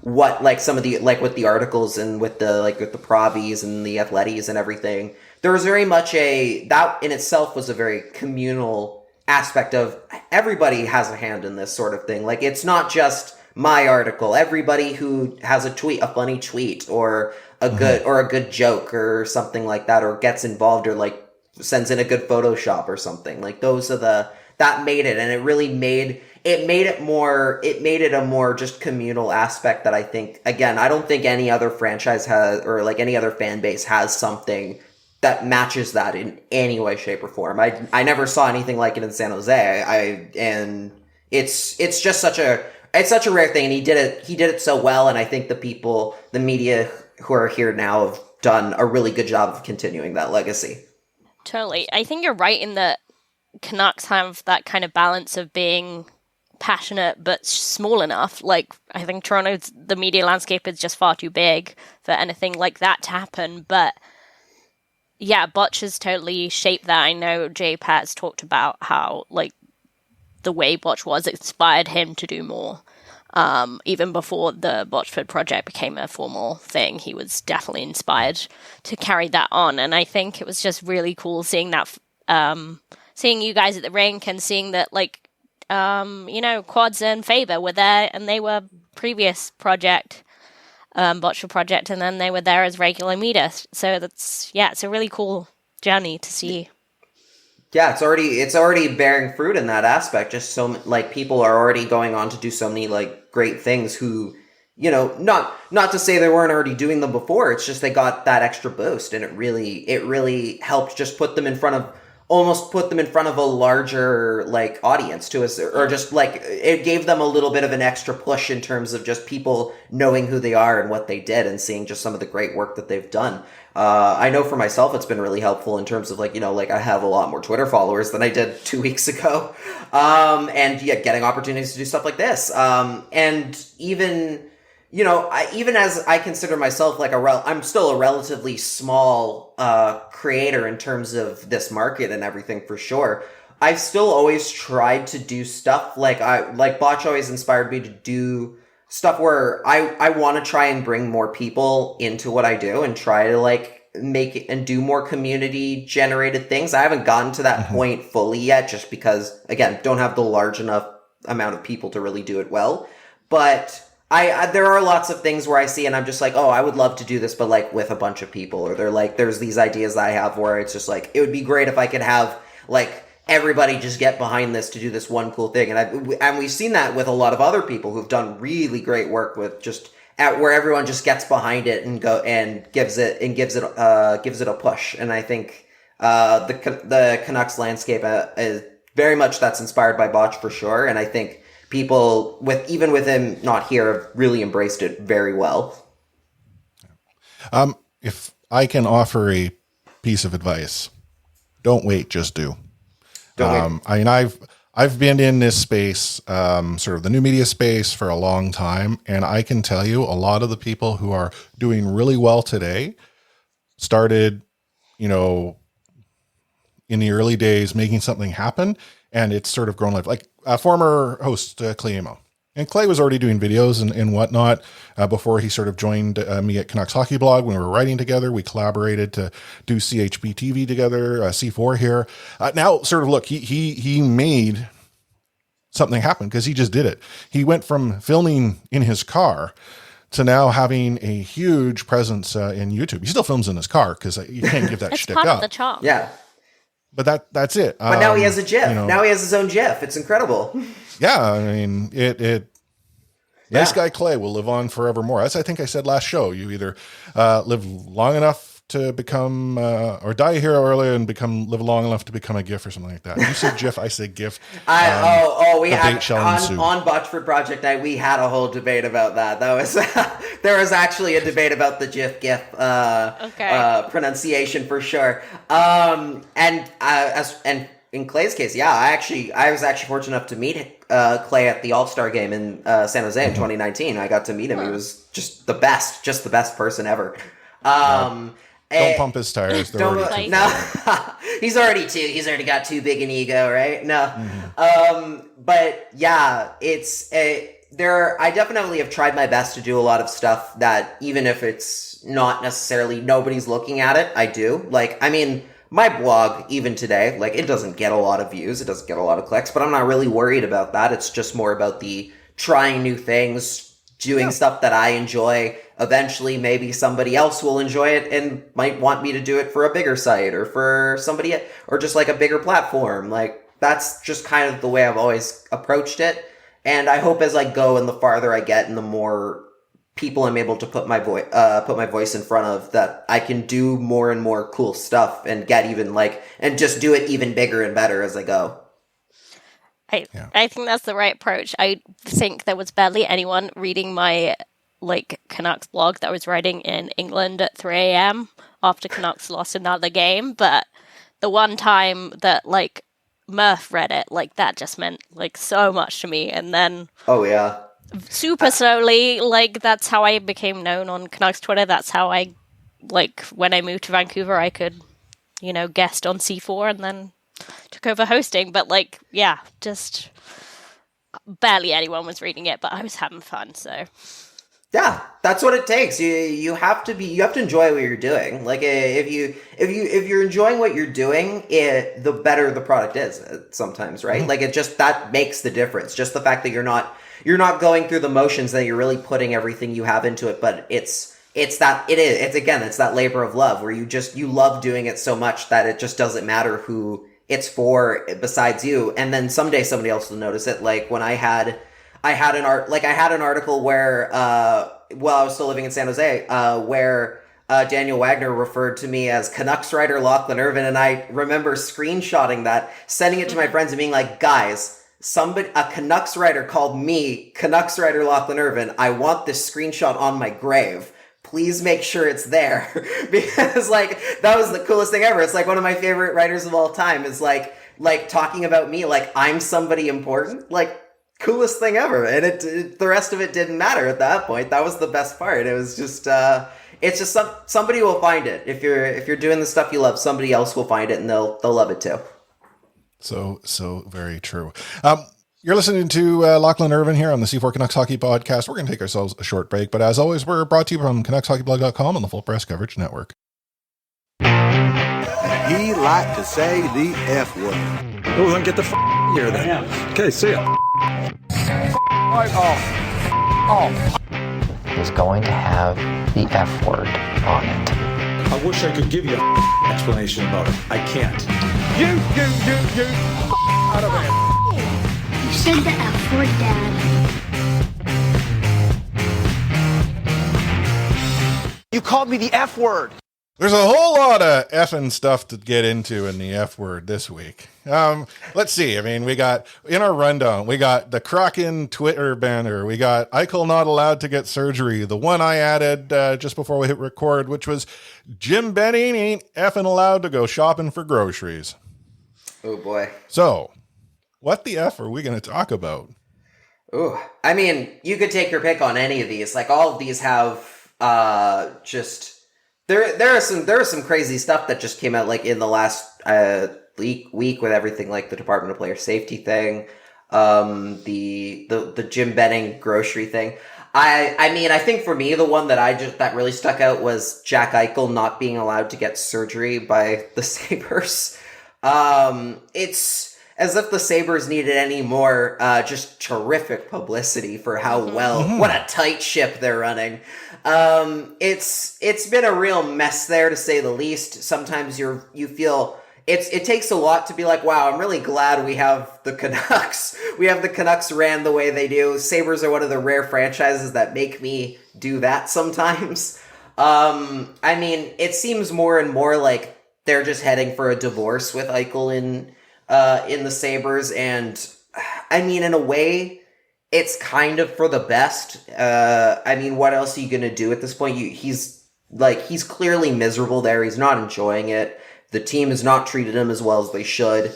what some of the with the articles and with the provies and the athletes and everything. There was very much that in itself was a very communal aspect of everybody has a hand in this sort of thing. It's not just my article. Everybody who has a funny tweet or a good joke or something like that, or gets involved or sends in a good Photoshop or something. Those are that made it, and it really made it a more just communal aspect that I think, again, I don't think any other franchise has, or any other fan base has something that matches that in any way, shape, or form. I never saw anything like it in San Jose. And it's just such a rare thing, and he did it so well, and I think the media who are here now have done a really good job of continuing that legacy. Totally. I think you're right in that Canucks have that kind of balance of being passionate but small enough. I think the media landscape is just far too big for anything like that to happen. But yeah, Botch has totally shaped that. I know Jay Pat's talked about how the way Botch was inspired him to do more. Even before the Botchford Project became a formal thing, he was definitely inspired to carry that on. And I think it was just really cool seeing that, seeing you guys at the rink and seeing that, Quads and Faber were there, and they were previous project, Botchford Project, and then they were there as regular media. So it's a really cool journey to see. Yeah, it's already bearing fruit in that aspect. Just so people are already going on to do so many great things. Who, not to say they weren't already doing them before. It's just they got that extra boost, and it really helped just put them in front of a larger audience to us, or just it gave them a little bit of an extra push in terms of just people knowing who they are and what they did, and seeing just some of the great work that they've done. I know for myself, it's been really helpful in terms of I have a lot more Twitter followers than I did 2 weeks ago. And yeah, getting opportunities to do stuff like this. And even, even as I consider myself I'm still a relatively small, creator in terms of this market and everything, for sure. I've still always tried to do stuff Botch always inspired me to do stuff where I want to try and bring more people into what I do and try to make it and do more community generated things. I haven't gotten to that point fully yet, just because, again, don't have the large enough amount of people to really do it well. But I there are lots of things where I see and I'm just oh, I would love to do this, but with a bunch of people, or there's these ideas that I have where it's just it would be great if I could have everybody just get behind this to do this one cool thing. And we've seen that with a lot of other people who've done really great work with just where everyone just gets behind it and gives it a push. And I think the Canucks landscape very much that's inspired by Botch for sure. And I think people even with him not here have really embraced it very well. If I can offer a piece of advice, don't wait, just do. Don't wait. I mean, I've been in this space, sort of the new media space for a long time. And I can tell you a lot of the people who are doing really well today started, you know, in the early days, making something happen. And it's sort of grown like former host Clay Amo. And Clay was already doing videos and whatnot before he sort of joined me at Canucks Hockey Blog. When we were writing together, we collaborated to do CHB TV together, C4 here. Now, sort of look, he made something happen because he just did it. He went from filming in his car to now having a huge presence in YouTube. He still films in his car because you can't give that shtick part up. of the charm. Yeah. But that's it. But now he has a GIF. You know, now he has his own GIF. It's incredible. yeah, I mean, nice guy Clay will live on forevermore. As I think I said last show, you either live long enough to become, or die a hero early and live long enough to become a GIF or something like that. You say GIF, I say GIF. We had ensue. on Botchford Project Night. We had a whole debate about that. That was there was actually a debate about the GIF pronunciation for sure. And in Clay's case, yeah, I was actually fortunate enough to meet Clay at the All-Star game in San Jose in 2019. I got to meet him. He was just the best person ever. Don't pump his tires. They're already he's already got too big an ego, right? No. But yeah, I definitely have tried my best to do a lot of stuff that even if it's not necessarily nobody's looking at it, I do. Like, I mean, my blog, even today, like, it doesn't get a lot of views, it doesn't get a lot of clicks, but I'm not really worried about that. It's just more about the trying new things, doing stuff that I enjoy. Eventually, maybe somebody else will enjoy it and might want me to do it for a bigger site or for somebody, or just like a bigger platform. Like, that's just kind of the way I've always approached it. And I hope as I go and the farther I get and the more people I'm able to put my voice in front of, that I can do more and more cool stuff and get even and just do it even bigger and better as I go. I think that's the right approach. I think there was barely anyone reading my Canucks blog that I was writing in England at 3 a.m. after Canucks lost another game, but the one time that Murph read it, that just meant so much to me. And then super slowly, that's how I became known on Canucks Twitter. That's how I when I moved to Vancouver, I could guest on C4 and then took over hosting. But just barely anyone was reading it, but I was having fun. So yeah, that's what it takes. You have to enjoy what you're doing. If you're enjoying what you're doing, the better the product is sometimes, right? Mm-hmm. That makes the difference. Just the fact that you're not going through the motions, that you're really putting everything you have into it, but it's that labor of love where you love doing it so much that it just doesn't matter who it's for besides you. And then someday somebody else will notice it. Like when I had an article where, while I was still living in San Jose, where Daniel Wagner referred to me as Canucks writer Lachlan Irvine, and I remember screenshotting that, sending it to my friends and being like, guys, a Canucks writer called me Canucks writer Lachlan Irvine. I want this screenshot on my grave. Please make sure it's there. Because that was the coolest thing ever. It's one of my favorite writers of all time is talking about me like I'm somebody important. Coolest thing ever. And the rest of it didn't matter at that point. That was the best part. It was just it's just somebody will find it. If you're doing the stuff you love, somebody else will find it and they'll love it too. So very true. You're listening to Lachlan Irvine here on the C4 Canucks Hockey Podcast. We're going to take ourselves a short break, but as always, we're brought to you from CanucksHockeyBlog.com on the Full Press Coverage Network. He liked to say the F word. Oh, then get the here then. Okay, see ya. Is going to have the F word on it. I wish I could give you an explanation about it. I can't. You, out of here. You said the F word, Dad. You called me the F word. There's a whole lot of effing stuff to get into in the F word this week. Let's see. I mean, we got in our rundown, we got the Kraken Twitter banner. We got Eichel not allowed to get surgery. The one I added just before we hit record, which was Jim Benning ain't effing allowed to go shopping for groceries. Oh boy. So what the F are we going to talk about? Ooh, I mean, you could take your pick on any of these. Like all of these have just there are some crazy stuff that just came out like in the last week with everything like the Department of Player Safety thing, the Jim Benning grocery thing. I mean, I think for me the one that really stuck out was Jack Eichel not being allowed to get surgery by the Sabres. It's as if the Sabres needed any more just terrific publicity for how what a tight ship they're running. It's been a real mess there, to say the least. Sometimes you feel it takes a lot to be like, wow, I'm really glad we have the Canucks. We have the Canucks ran the way they do. Sabres are one of the rare franchises that make me do that sometimes. I mean, it seems more and more like they're just heading for a divorce with Eichel in the Sabres, and I mean, in a way, it's kind of for the best. I mean, what else are you gonna do at this point? He's clearly miserable there. He's not enjoying it. The team has not treated him as well as they should.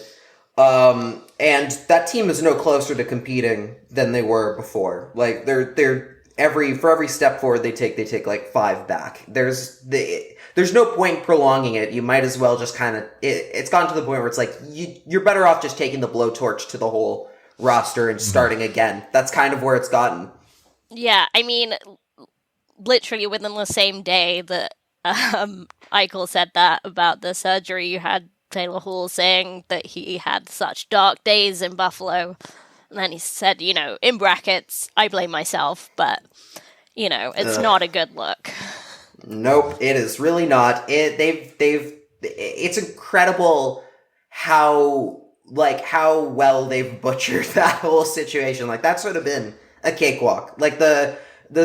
And that team is no closer to competing than they were before. Like for every step forward they take like 5 back. There's no point in prolonging it. You might as well just it's gotten to the point where it's like you're better off just taking the blowtorch to the whole roster and starting again. That's kind of where it's gotten. Yeah, I mean, literally within the same day that Eichel said that about the surgery, you had Taylor Hall saying that he had such dark days in Buffalo. And then he said, in brackets, I blame myself, but, it's not a good look. Nope, it is really not. It's incredible how well they've butchered that whole situation. Like, that should have been a cakewalk. Like, the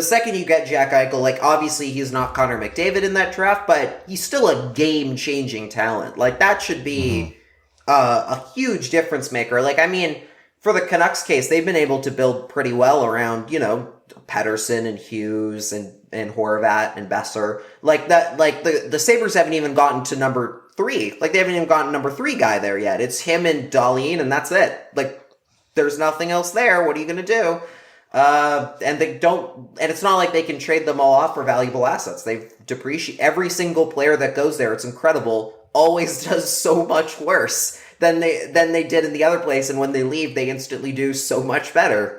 second you get Jack Eichel, like, obviously he's not Connor McDavid in that draft, but he's still a game-changing talent. Like, that should be a huge difference maker. Like, I mean, for the Canucks case, they've been able to build pretty well around, Pettersson and Hughes and Horvat and Besser. Like, that, like, the Sabres haven't even gotten to number 3. Like, they haven't even gotten number 3 guy there yet. It's him and Dahlin, and that's it. Like, there's nothing else there. What are you going to do? And it's not like they can trade them all off for valuable assets. They've depreciated every single player that goes there. It's incredible. Always does so much worse than they did in the other place. And when they leave, they instantly do so much better.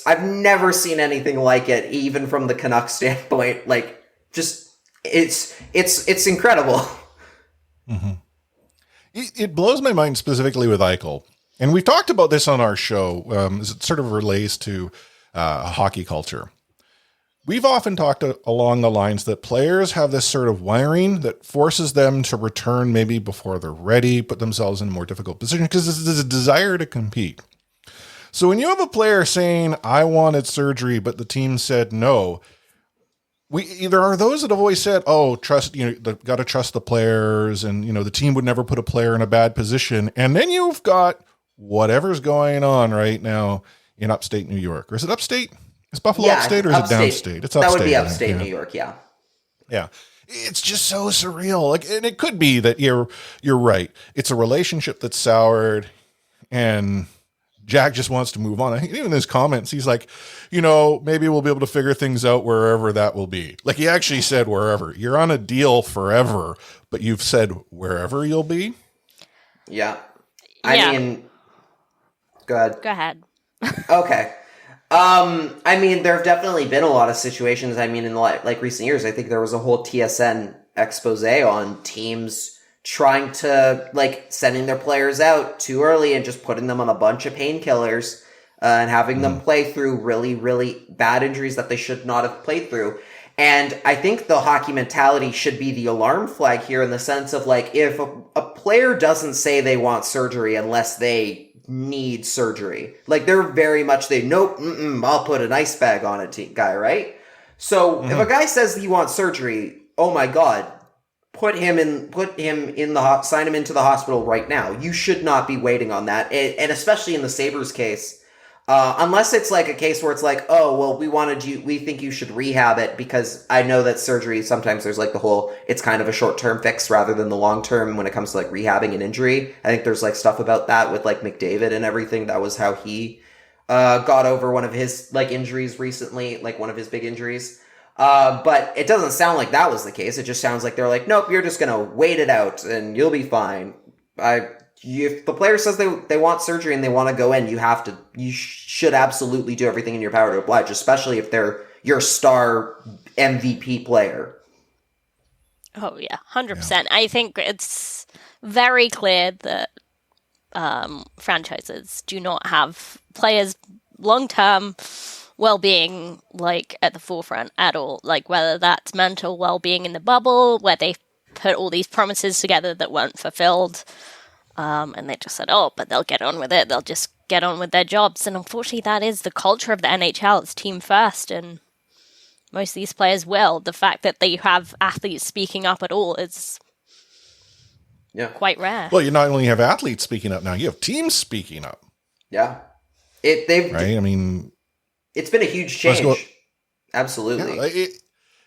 I've never seen anything like it, even from the Canucks standpoint. Like, just, it's incredible. Mm-hmm. It blows my mind specifically with Eichel. And we've talked about this on our show, as it sort of relates to hockey culture. We've often talked along the lines that players have this sort of wiring that forces them to return maybe before they're ready, put themselves in a more difficult position, because there's a desire to compete. So when you have a player saying, I wanted surgery, but the team said no, there are those that have always said, oh, trust, got to trust the players, and, the team would never put a player in a bad position. And then you've got whatever's going on right now in upstate New York. Or is it upstate? Is Buffalo upstate or is it downstate? It's upstate. That would be upstate New York, yeah. Yeah. It's just so surreal. Like, and it could be that you're right. It's a relationship that's soured, and Jack just wants to move on. I think even in his comments, he's like, maybe we'll be able to figure things out wherever that will be. Like, he actually said wherever. You're on a deal forever, but you've said wherever you'll be. Yeah. I mean, go ahead. Go ahead. Okay. I mean, there have definitely been a lot of situations. I mean, in recent years, I think there was a whole TSN expose on teams trying to sending their players out too early and just putting them on a bunch of painkillers and having them play through really, really bad injuries that they should not have played through. And I think the hockey mentality should be the alarm flag here, in the sense of if a player doesn't say they want surgery unless they need surgery, they're very much nope, I'll put an ice bag on it guy, right? So if a guy says he wants surgery, oh my God, sign him into the hospital right now. You should not be waiting on that. And especially in the Sabres case, unless it's like a case where it's like, oh, well, we think you should rehab it, because I know that surgery, sometimes there's like the whole, it's kind of a short-term fix rather than the long-term when it comes to like rehabbing an injury. I think there's like stuff about that with like McDavid and everything. That was how he got over one of his like injuries recently, like one of his big injuries. But it doesn't sound like that was the case. It just sounds like they're like, nope, you're just going to wait it out and you'll be fine. If the player says they want surgery and they want to go in, you should absolutely do everything in your power to oblige, especially if they're your star MVP player. Oh yeah, 100%. Yeah. I think it's very clear that franchises do not have players' long-term well-being like at the forefront at all. Like whether that's mental well-being in the bubble, where they put all these promises together that weren't fulfilled. And they just said, oh, but they'll get on with it. They'll just get on with their jobs. And unfortunately, that is the culture of the NHL. It's team first. And most of these players will. The fact that they have athletes speaking up at all is quite rare. Well, you not only have athletes speaking up now, you have teams speaking up. Yeah. Right? I mean, it's been a huge change. Absolutely.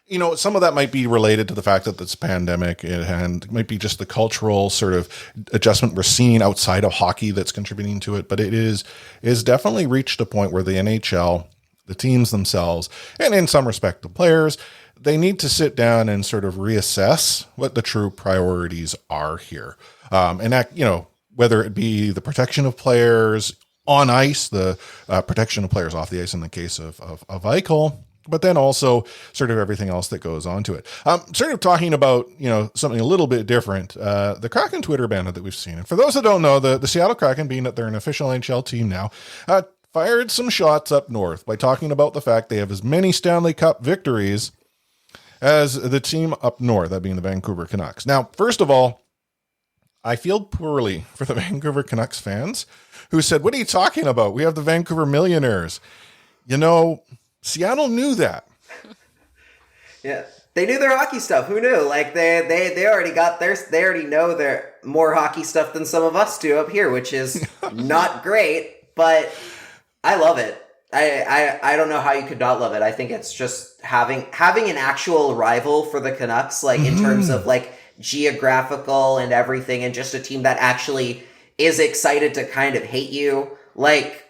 Yeah, some of that might be related to the fact that it's a pandemic, and it might be just the cultural sort of adjustment we're seeing outside of hockey that's contributing to it. But it is definitely reached a point where the NHL, the teams themselves, and in some respect the players, they need to sit down and sort of reassess what the true priorities are here. And that, whether it be the protection of players on ice, the protection of players off the ice in the case of Eichel, but then also sort of everything else that goes on to it. Sort of talking about, something a little bit different, the Kraken Twitter banner that we've seen. And for those that don't know, the Seattle Kraken, being that they're an official NHL team now, fired some shots up north by talking about the fact they have as many Stanley Cup victories as the team up north, that being the Vancouver Canucks. Now, first of all, I feel poorly for the Vancouver Canucks fans who said, what are you talking about? We have the Vancouver Millionaires. Seattle knew that. Yeah, they knew their hockey stuff. Who knew? Like they already got theirs. They already know their more hockey stuff than some of us do up here, which is not great. But I love it. I don't know how you could not love it. I think it's just having an actual rival for the Canucks, like in terms of like geographical and everything, and just a team that actually is excited to kind of hate you, like.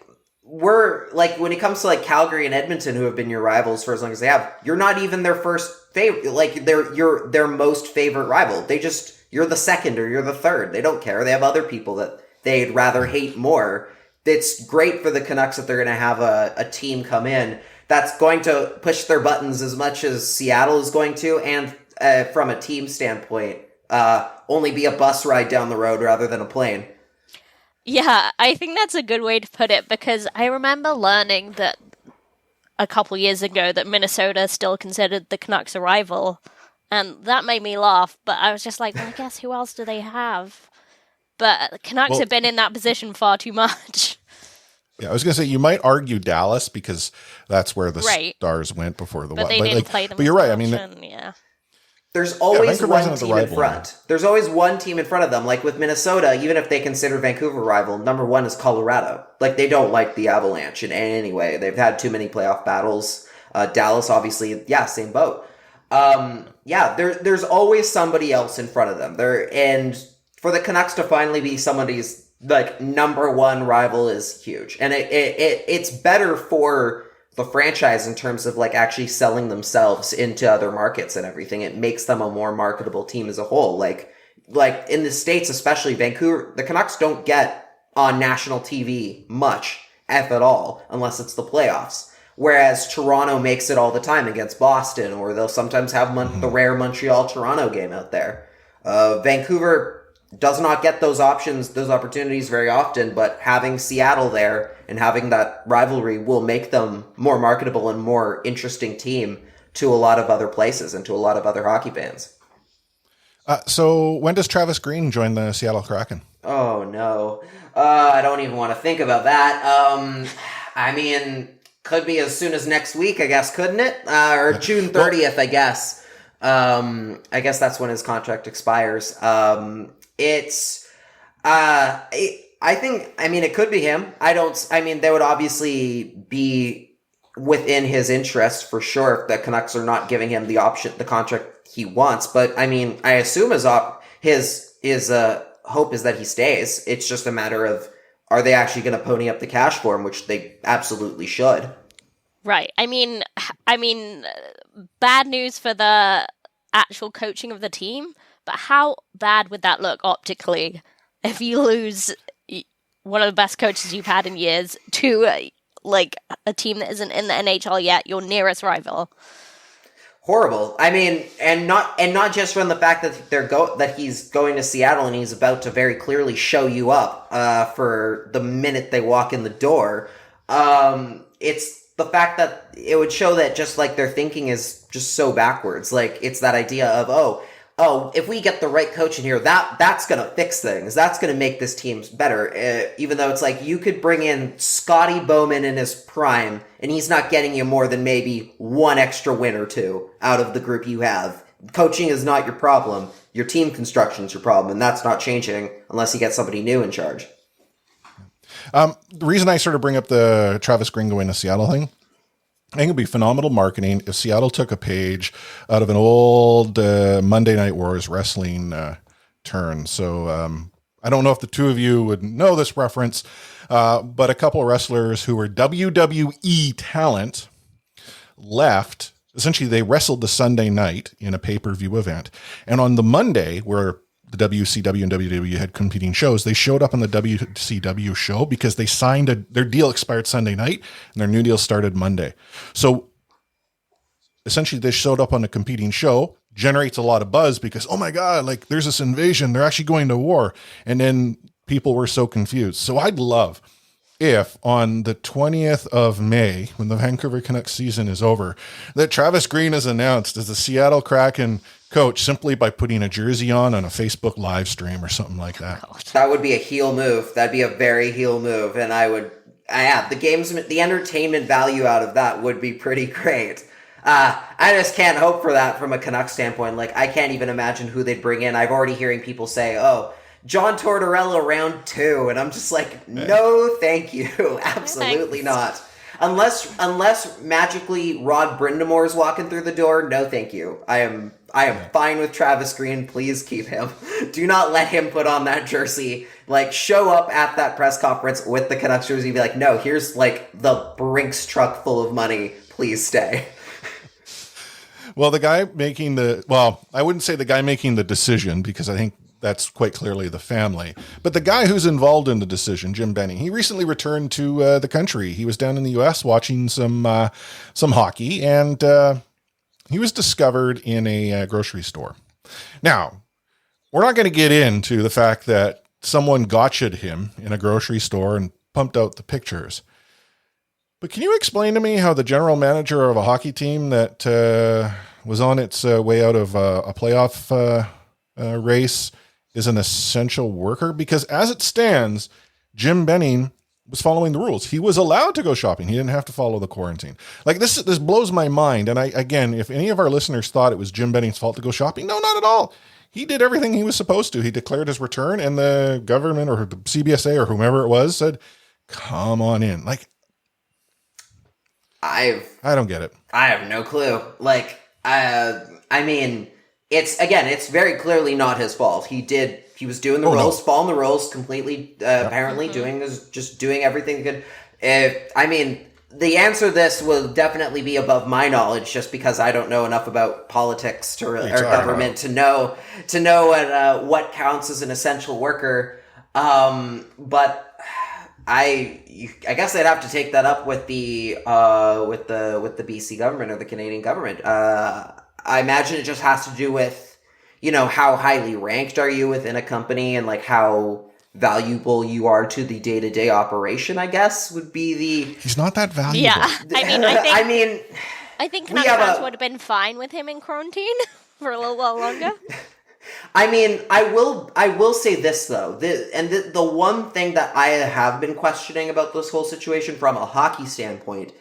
We're like, when it comes to like Calgary and Edmonton, who have been your rivals for as long as they have, you're not even their first favorite. Like you're their most favorite rival. You're the second or you're the third. They don't care. They have other people that they'd rather hate more. It's great for the Canucks that they're going to have a team come in that's going to push their buttons as much as Seattle is going to. And from a team standpoint, only be a bus ride down the road rather than a plane. Yeah, I think that's a good way to put it, because I remember learning that a couple years ago that Minnesota still considered the Canucks a rival, and that made me laugh, but I was just like, well, I guess who else do they have? But the Canucks have been in that position far too much. Yeah, I was going to say, you might argue Dallas, because that's where the Stars went before the But they didn't play them. But you're right, I mean... Yeah. There's always one team in front. There's always one team in front of them. Like with Minnesota, even if they consider Vancouver rival, number one is Colorado. Like they don't like the Avalanche in any way. They've had too many playoff battles. Dallas, obviously, same boat. There's always somebody else in front of them. And for the Canucks to finally be somebody's like number one rival is huge. And it's better for the franchise in terms of like actually selling themselves into other markets and everything. It makes them a more marketable team as a whole. Like in the States, especially Vancouver, the Canucks don't get on national TV much, if at all, unless it's the playoffs. Whereas Toronto makes it all the time against Boston, or they'll sometimes have the rare Montreal-Toronto game out there. Vancouver does not get those opportunities very often, but having Seattle there and having that rivalry will make them more marketable and more interesting team to a lot of other places and to a lot of other hockey fans. So when does Travis Green join the Seattle Kraken? Oh, no. I don't even want to think about that. I mean, could be as soon as next week, I guess, couldn't it? Or June 30th, I guess. I guess that's when his contract expires. I think, I mean, it could be him. There would obviously be within his interest for sure if the Canucks are not giving him the contract he wants. But I mean, I assume his hope is that he stays. It's just a matter of, are they actually going to pony up the cash for him, which they absolutely should. Right. I mean, bad news for the actual coaching of the team, but how bad would that look optically if you lose one of the best coaches you've had in years to a team that isn't in the NHL yet, your nearest rival? Horrible. I mean, and not just from the fact that that he's going to Seattle and he's about to very clearly show you up for the minute they walk in the door. It's the fact that it would show that just like their thinking is just so backwards. Like, it's that idea of, oh, if we get the right coach in here, that's going to fix things. That's going to make this team better. Even though it's like, you could bring in Scotty Bowman in his prime, and he's not getting you more than maybe one extra win or two out of the group you have. Coaching is not your problem. Your team construction is your problem, and that's not changing unless you get somebody new in charge. The reason I sort of bring up the Travis Green going to Seattle thing, I think it'd be phenomenal marketing if Seattle took a page out of an old Monday Night Wars wrestling turn. So I don't know if the two of you would know this reference, but a couple of wrestlers who were WWE talent left. Essentially, they wrestled the Sunday night in a pay-per-view event. And on the Monday, where the WCW and WWE had competing shows, they showed up on the WCW show because they signed their deal expired Sunday night and their new deal started Monday. So essentially they showed up on a competing show, generates a lot of buzz because, oh my God, like there's this invasion. They're actually going to war. And then people were so confused. So I'd love if on the 20th of May, when the Vancouver Canucks season is over, that Travis Green is announced as the Seattle Kraken coach simply by putting a jersey on a Facebook live stream or something like that. That would be a heel move. That'd be a very heel move. And the entertainment value out of that would be pretty great. I just can't hope for that from a Canucks standpoint. Like, I can't even imagine who they'd bring in. I've already hearing people say, oh, John Tortorella round 2. And I'm just like, no, thank you. Absolutely not. Unless magically Rod Brindamore's walking through the door, no thank you. I am fine with Travis Green. Please keep him. Do not let him put on that jersey. Like, show up at that press conference with the Canucks jersey and be like, no, here's like the Brinks truck full of money. Please stay. Well, I wouldn't say the guy making the decision, because I think that's quite clearly the family. But the guy who's involved in the decision, Jim Benning, he recently returned to the country. He was down in the U.S. watching some hockey, and he was discovered in a grocery store. Now, we're not going to get into the fact that someone gotcha'd him in a grocery store and pumped out the pictures. But can you explain to me how the general manager of a hockey team that was on its way out of a playoff race is an essential worker? Because as it stands, Jim Benning was following the rules. He was allowed to go shopping. He didn't have to follow the quarantine. Like, this blows my mind. And again, if any of our listeners thought it was Jim Benning's fault to go shopping, no, not at all. He did everything he was supposed to. He declared his return, and the government or the CBSA or whomever it was said, come on in. Like, I don't get it. I have no clue. Like, I mean, it's very clearly not his fault. He was doing the roles, following the rules completely, apparently doing everything good. I mean, the answer to this will definitely be above my knowledge, just because I don't know enough about politics or government to know what counts as an essential worker. But I guess I'd have to take that up with the BC government or the Canadian government. I imagine it just has to do with, how highly ranked are you within a company, and like how valuable you are to the day-to-day operation, I guess, would be the... He's not that valuable. Yeah, I think Canucks fans would have been fine with him in quarantine for a little while longer. I mean, I will say this though, the one thing that I have been questioning about this whole situation from a hockey standpoint,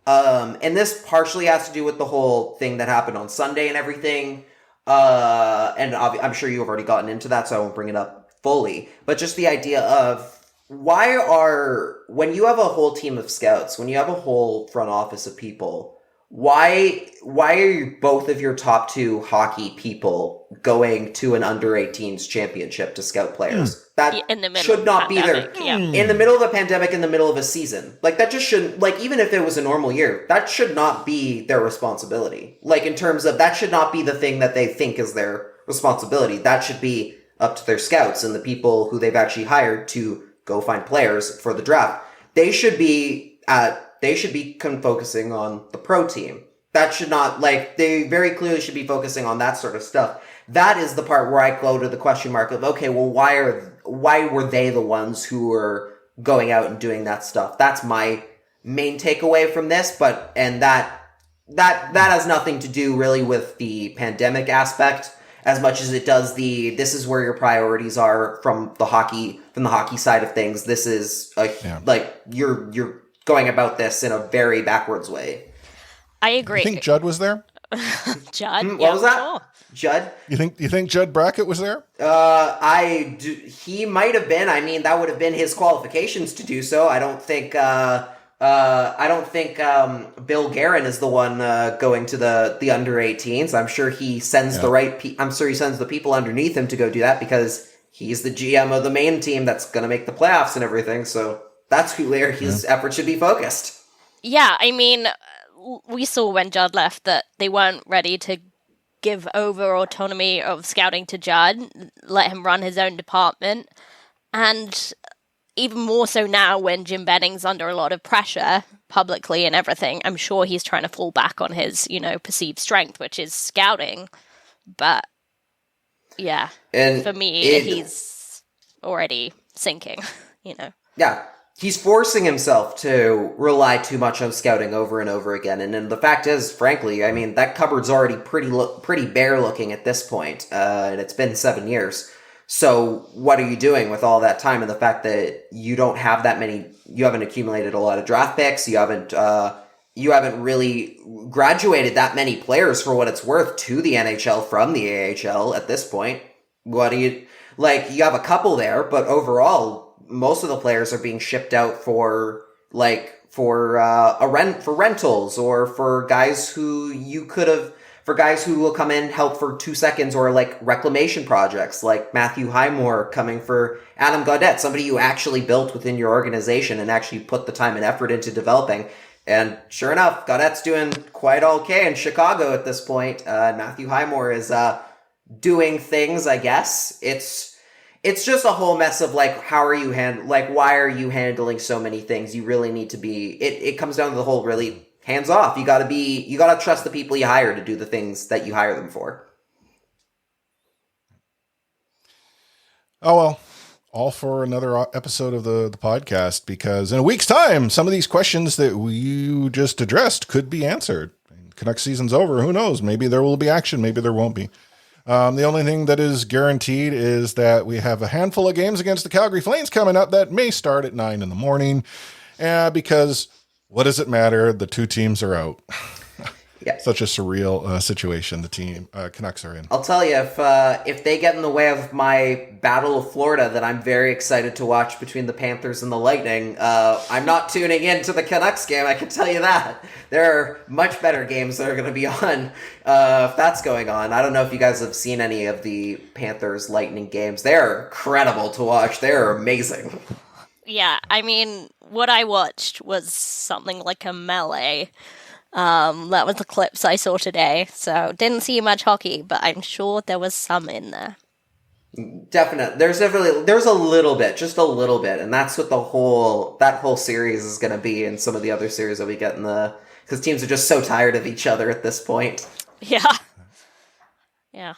And this partially has to do with the whole thing that happened on Sunday and everything. And I'm sure you've already gotten into that, so I won't bring it up fully. But just the idea of when you have a whole team of scouts, when you have a whole front office of people, why are both of your top two hockey people going to an under-18s championship to scout players? That should not be there. Yeah. In the middle of a pandemic, in the middle of a season. Like, that just shouldn't, like, even if it was a normal year, that should not be their responsibility. Like, in terms of, that should not be the thing that they think is their responsibility. That should be up to their scouts and the people who they've actually hired to go find players for the draft. They should be focusing on the pro team. That should not, like, they very clearly should be focusing on that sort of stuff. That is the part where I go to the question mark of, okay, well, why were they the ones who were going out and doing that stuff? That's my main takeaway from this, and that has nothing to do really with the pandemic aspect as much as it does this is where your priorities are from the hockey side of things. This is like you're going about this in a very backwards way. I agree. You think Judd was there? Judd? What was that? Sure. Judd? You think Judd Brackett was there? He might have been. I mean, that would have been his qualifications to do so. I don't think Bill Guerin is the one going to the under 18s. I'm sure he sends the people underneath him to go do that because he's the GM of the main team that's going to make the playoffs and everything. So that's where his effort should be focused. Yeah, I mean, we saw when Judd left that they weren't ready to give over autonomy of scouting to Judd, let him run his own department. And even more so now when Jim Benning's under a lot of pressure publicly and everything, I'm sure he's trying to fall back on his, perceived strength, which is scouting. But yeah, and for me, he's already sinking, Yeah. He's forcing himself to rely too much on scouting over and over again. And then the fact is, frankly, I mean, that cupboard's already pretty bare looking at this point. And it's been 7 years. So what are you doing with all that time and the fact that you don't have that many, you haven't accumulated a lot of draft picks, you haven't really graduated that many players for what it's worth to the NHL from the AHL at this point. What do you, you have a couple there, but overall, most of the players are being shipped out for rentals or for guys who will come in, help for 2 seconds, or reclamation projects like Matthew Highmore coming for Adam Gaudette, somebody you actually built within your organization and actually put the time and effort into developing. And sure enough, Gaudette's doing quite okay in Chicago at this point. Matthew Highmore is doing things, I guess. It's just a whole mess of how are you why are you handling so many things? You really need to be, it comes down to the whole really hands off. You gotta trust the people you hire to do the things that you hire them for. Oh, well, all for another episode of the podcast, because in a week's time, some of these questions that you just addressed could be answered. Canucks season's over. Who knows? Maybe there will be action. Maybe there won't be. The only thing that is guaranteed is that we have a handful of games against the Calgary Flames coming up that may start at 9 a.m. Because what does it matter? The two teams are out. Yeah. Such a surreal situation the team Canucks are in. I'll tell you, if they get in the way of my Battle of Florida that I'm very excited to watch between the Panthers and the Lightning, I'm not tuning in to the Canucks game, I can tell you that. There are much better games that are going to be on if that's going on. I don't know if you guys have seen any of the Panthers Lightning games. They're incredible to watch. They're amazing. Yeah, I mean, what I watched was something like a melee. That was the clips I saw today, so didn't see much hockey, but I'm sure there was some in there. Definitely. There's a little bit, just a little bit, and that's what that whole series is going to be, and some of the other series that we get because teams are just so tired of each other at this point. Yeah. Yeah.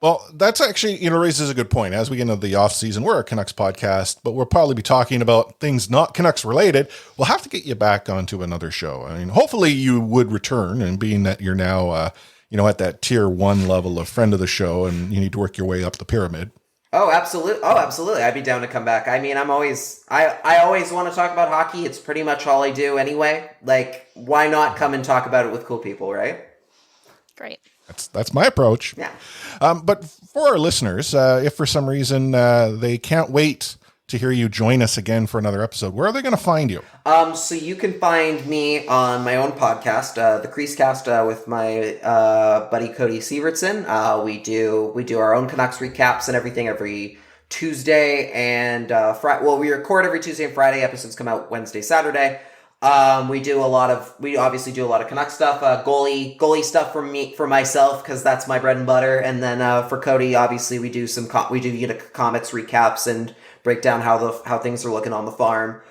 Well, that's actually, raises a good point. As we get into the off season, we're a Canucks podcast, but we'll probably be talking about things not Canucks related. We'll have to get you back onto another show. I mean, hopefully you would return, and being that you're now, at that tier 1 level of friend of the show and you need to work your way up the pyramid. Oh, absolutely. Oh, absolutely. I'd be down to come back. I mean, I always want to talk about hockey. It's pretty much all I do anyway. Like, why not come and talk about it with cool people, right? Great. That's my approach. Yeah. But for our listeners, if for some reason they can't wait to hear you join us again for another episode, where are they going to find you? So you can find me on my own podcast, the Creasecast, with my buddy Cody Sievertson. We do our own Canucks recaps and everything every Tuesday and we record every Tuesday and Friday. Episodes come out Wednesday, Saturday. We obviously do a lot of Canucks stuff, goalie stuff for myself, because that's my bread and butter. And then for Cody, obviously we do comics recaps and break down how things are looking on the farm.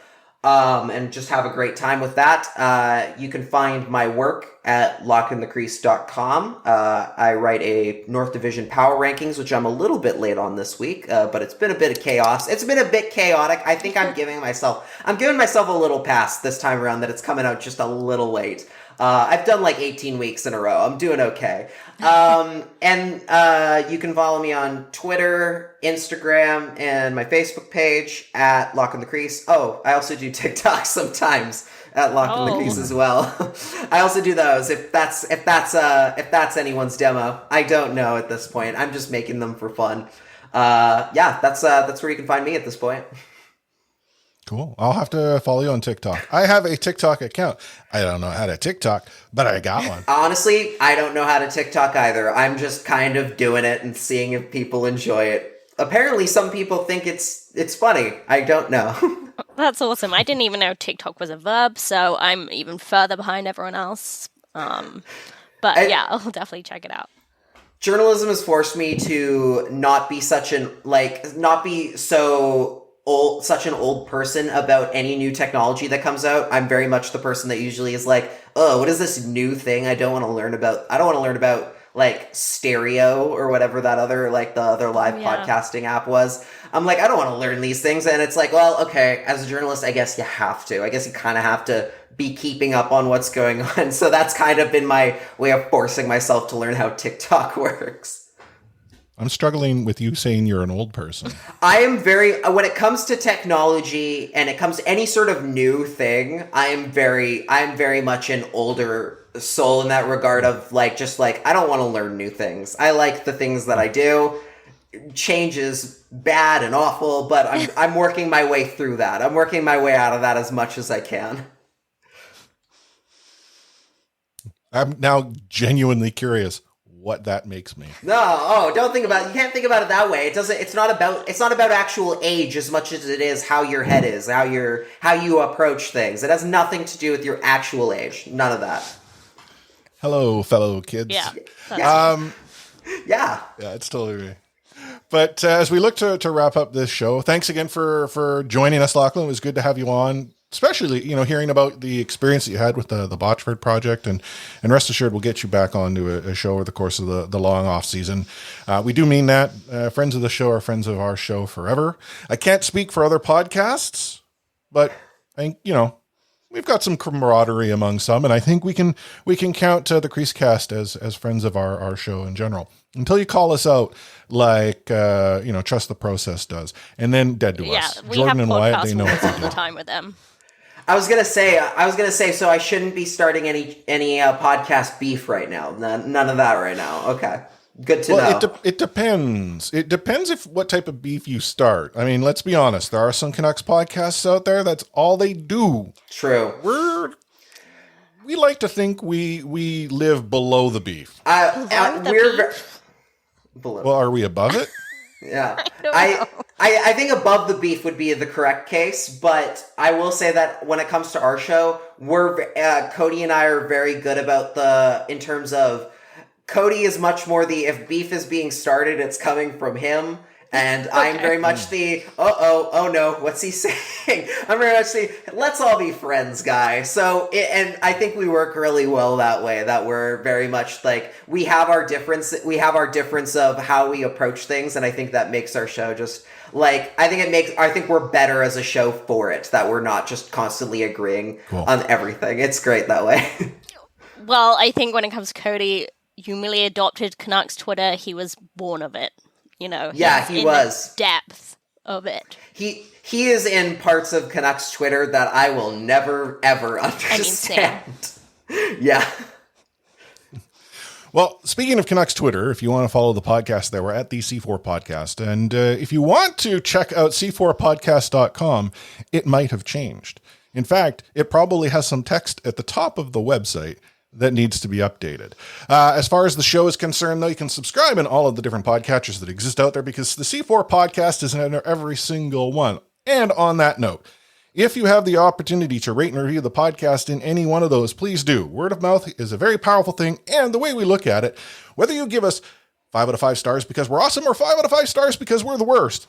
And just have a great time with that. You can find my work at lockinthecrease.com. I write a North Division Power Rankings, which I'm a little bit late on this week, but it's been a bit of chaos. It's been a bit chaotic. I think I'm giving myself a little pass this time around that it's coming out just a little late. I've done like 18 weeks in a row. I'm doing okay. And you can follow me on Twitter, Instagram, and my Facebook page at Lock in the Crease. Oh, I also do TikTok sometimes at Lock in the Crease as well. I also do those if that's anyone's demo. I don't know at this point. I'm just making them for fun. That's where you can find me at this point. Cool. I'll have to follow you on TikTok. I have a TikTok account. I don't know how to TikTok, but I got one. Honestly, I don't know how to TikTok either. I'm just kind of doing it and seeing if people enjoy it. Apparently, some people think it's funny. I don't know. That's awesome. I didn't even know TikTok was a verb, so I'm even further behind everyone else. I'll definitely check it out. Journalism has forced me to not be such an old person about any new technology that comes out. I'm very much the person that usually is like, oh, what is this new thing I don't want to learn about? I don't want to learn about like stereo or whatever that other, like the other live podcasting app was. I'm like, I don't want to learn these things. And it's like, well, okay, as a journalist, I guess you have to. I guess you kind of have to be keeping up on what's going on. So that's kind of been my way of forcing myself to learn how TikTok works. I'm struggling with you saying you're an old person. I am when it comes to technology and it comes to any sort of new thing, I'm very much an older soul in that regard of I don't want to learn new things. I like the things that I do. Change is bad and awful, but I'm working my way through that. I'm working my way out of that as much as I can. I'm now genuinely curious what that makes me. No, don't think about it. You can't think about it that way. It's not about actual age as much as it is how your head is, how you approach things. It has nothing to do with your actual age. None of that. Hello, fellow kids. Yeah. Yeah, it's totally me. But as we look to wrap up this show, thanks again for joining us, Lachlan. It was good to have you on. Especially, hearing about the experience that you had with the Botchford project, and rest assured we'll get you back onto a show over the course of the long off season. We do mean that. Friends of the show are friends of our show forever. I can't speak for other podcasts, but I think, we've got some camaraderie among some, and I think we can count the Creasecast as friends of our show in general. Until you call us out like Trust the Process does, and then dead to us. Yeah, we Jordan have and Wyatt, they know podcasts what all the time with them. I was gonna say, so I shouldn't be starting any podcast beef right now. None of that right now. Okay, good to know. It depends. It depends what type of beef you start. I mean, let's be honest. There are some Canucks podcasts out there. That's all they do. True. We like to think we live below the beef. Below. Well, are we above it? Yeah, I think above the beef would be the correct case, but I will say that when it comes to our show, Cody and I are very good about in terms of Cody is much more if beef is being started, it's coming from him. And okay. I'm very much oh no, what's he saying? I'm very much let's all be friends guy. So, and I think we work really well that way, that we're very much we have our difference of how we approach things. And I think that makes our show just I think we're better as a show for it, that we're not just constantly agreeing on everything. It's great that way. Well, I think when it comes to Cody, you merely adopted Canucks Twitter. He was born of it. Yeah, he was. The depth of it. He is in parts of Canucks Twitter that I will never, ever understand. Yeah. Well, speaking of Canucks Twitter, if you want to follow the podcast there, we're at the C4 Podcast. And if you want to check out c4podcast.com, it might have changed. In fact, it probably has some text at the top of the website that needs to be updated. As far as the show is concerned, though, you can subscribe in all of the different podcatchers that exist out there because the C4 Podcast is in every single one. And on that note, if you have the opportunity to rate and review the podcast in any one of those, please do. Word of mouth is a very powerful thing, and the way we look at it, whether you give us 5 out of 5 stars because we're awesome or 5 out of 5 stars because we're the worst,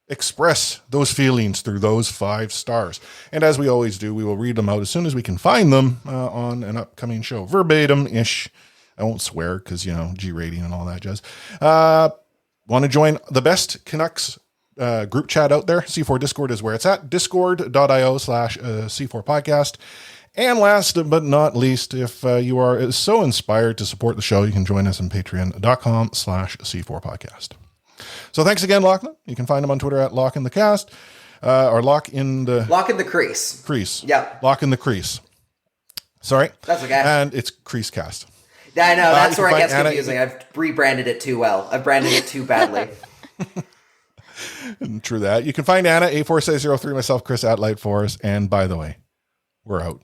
express those feelings through those 5 stars. And as we always do, we will read them out as soon as we can find them on an upcoming show. Verbatim-ish. I won't swear because, G rating and all that jazz. Want to join the best Canucks group chat out there? C4 Discord is where it's at. discord.io/C4 podcast. And last but not least, if you are so inspired to support the show, you can join us on patreon.com/C4 podcast. So thanks again, Lachlan. You can find him on Twitter at Lock in the Cast, or Lock in the Crease. Crease. Yep. Lock in the Crease. Sorry. That's okay. And it's Crease Cast. Yeah, I know. That's where it gets confusing. I've rebranded it too well. I've branded it too badly. True that. You can find Anna, A4603, myself, Chris, at Light Force. And by the way, we're out.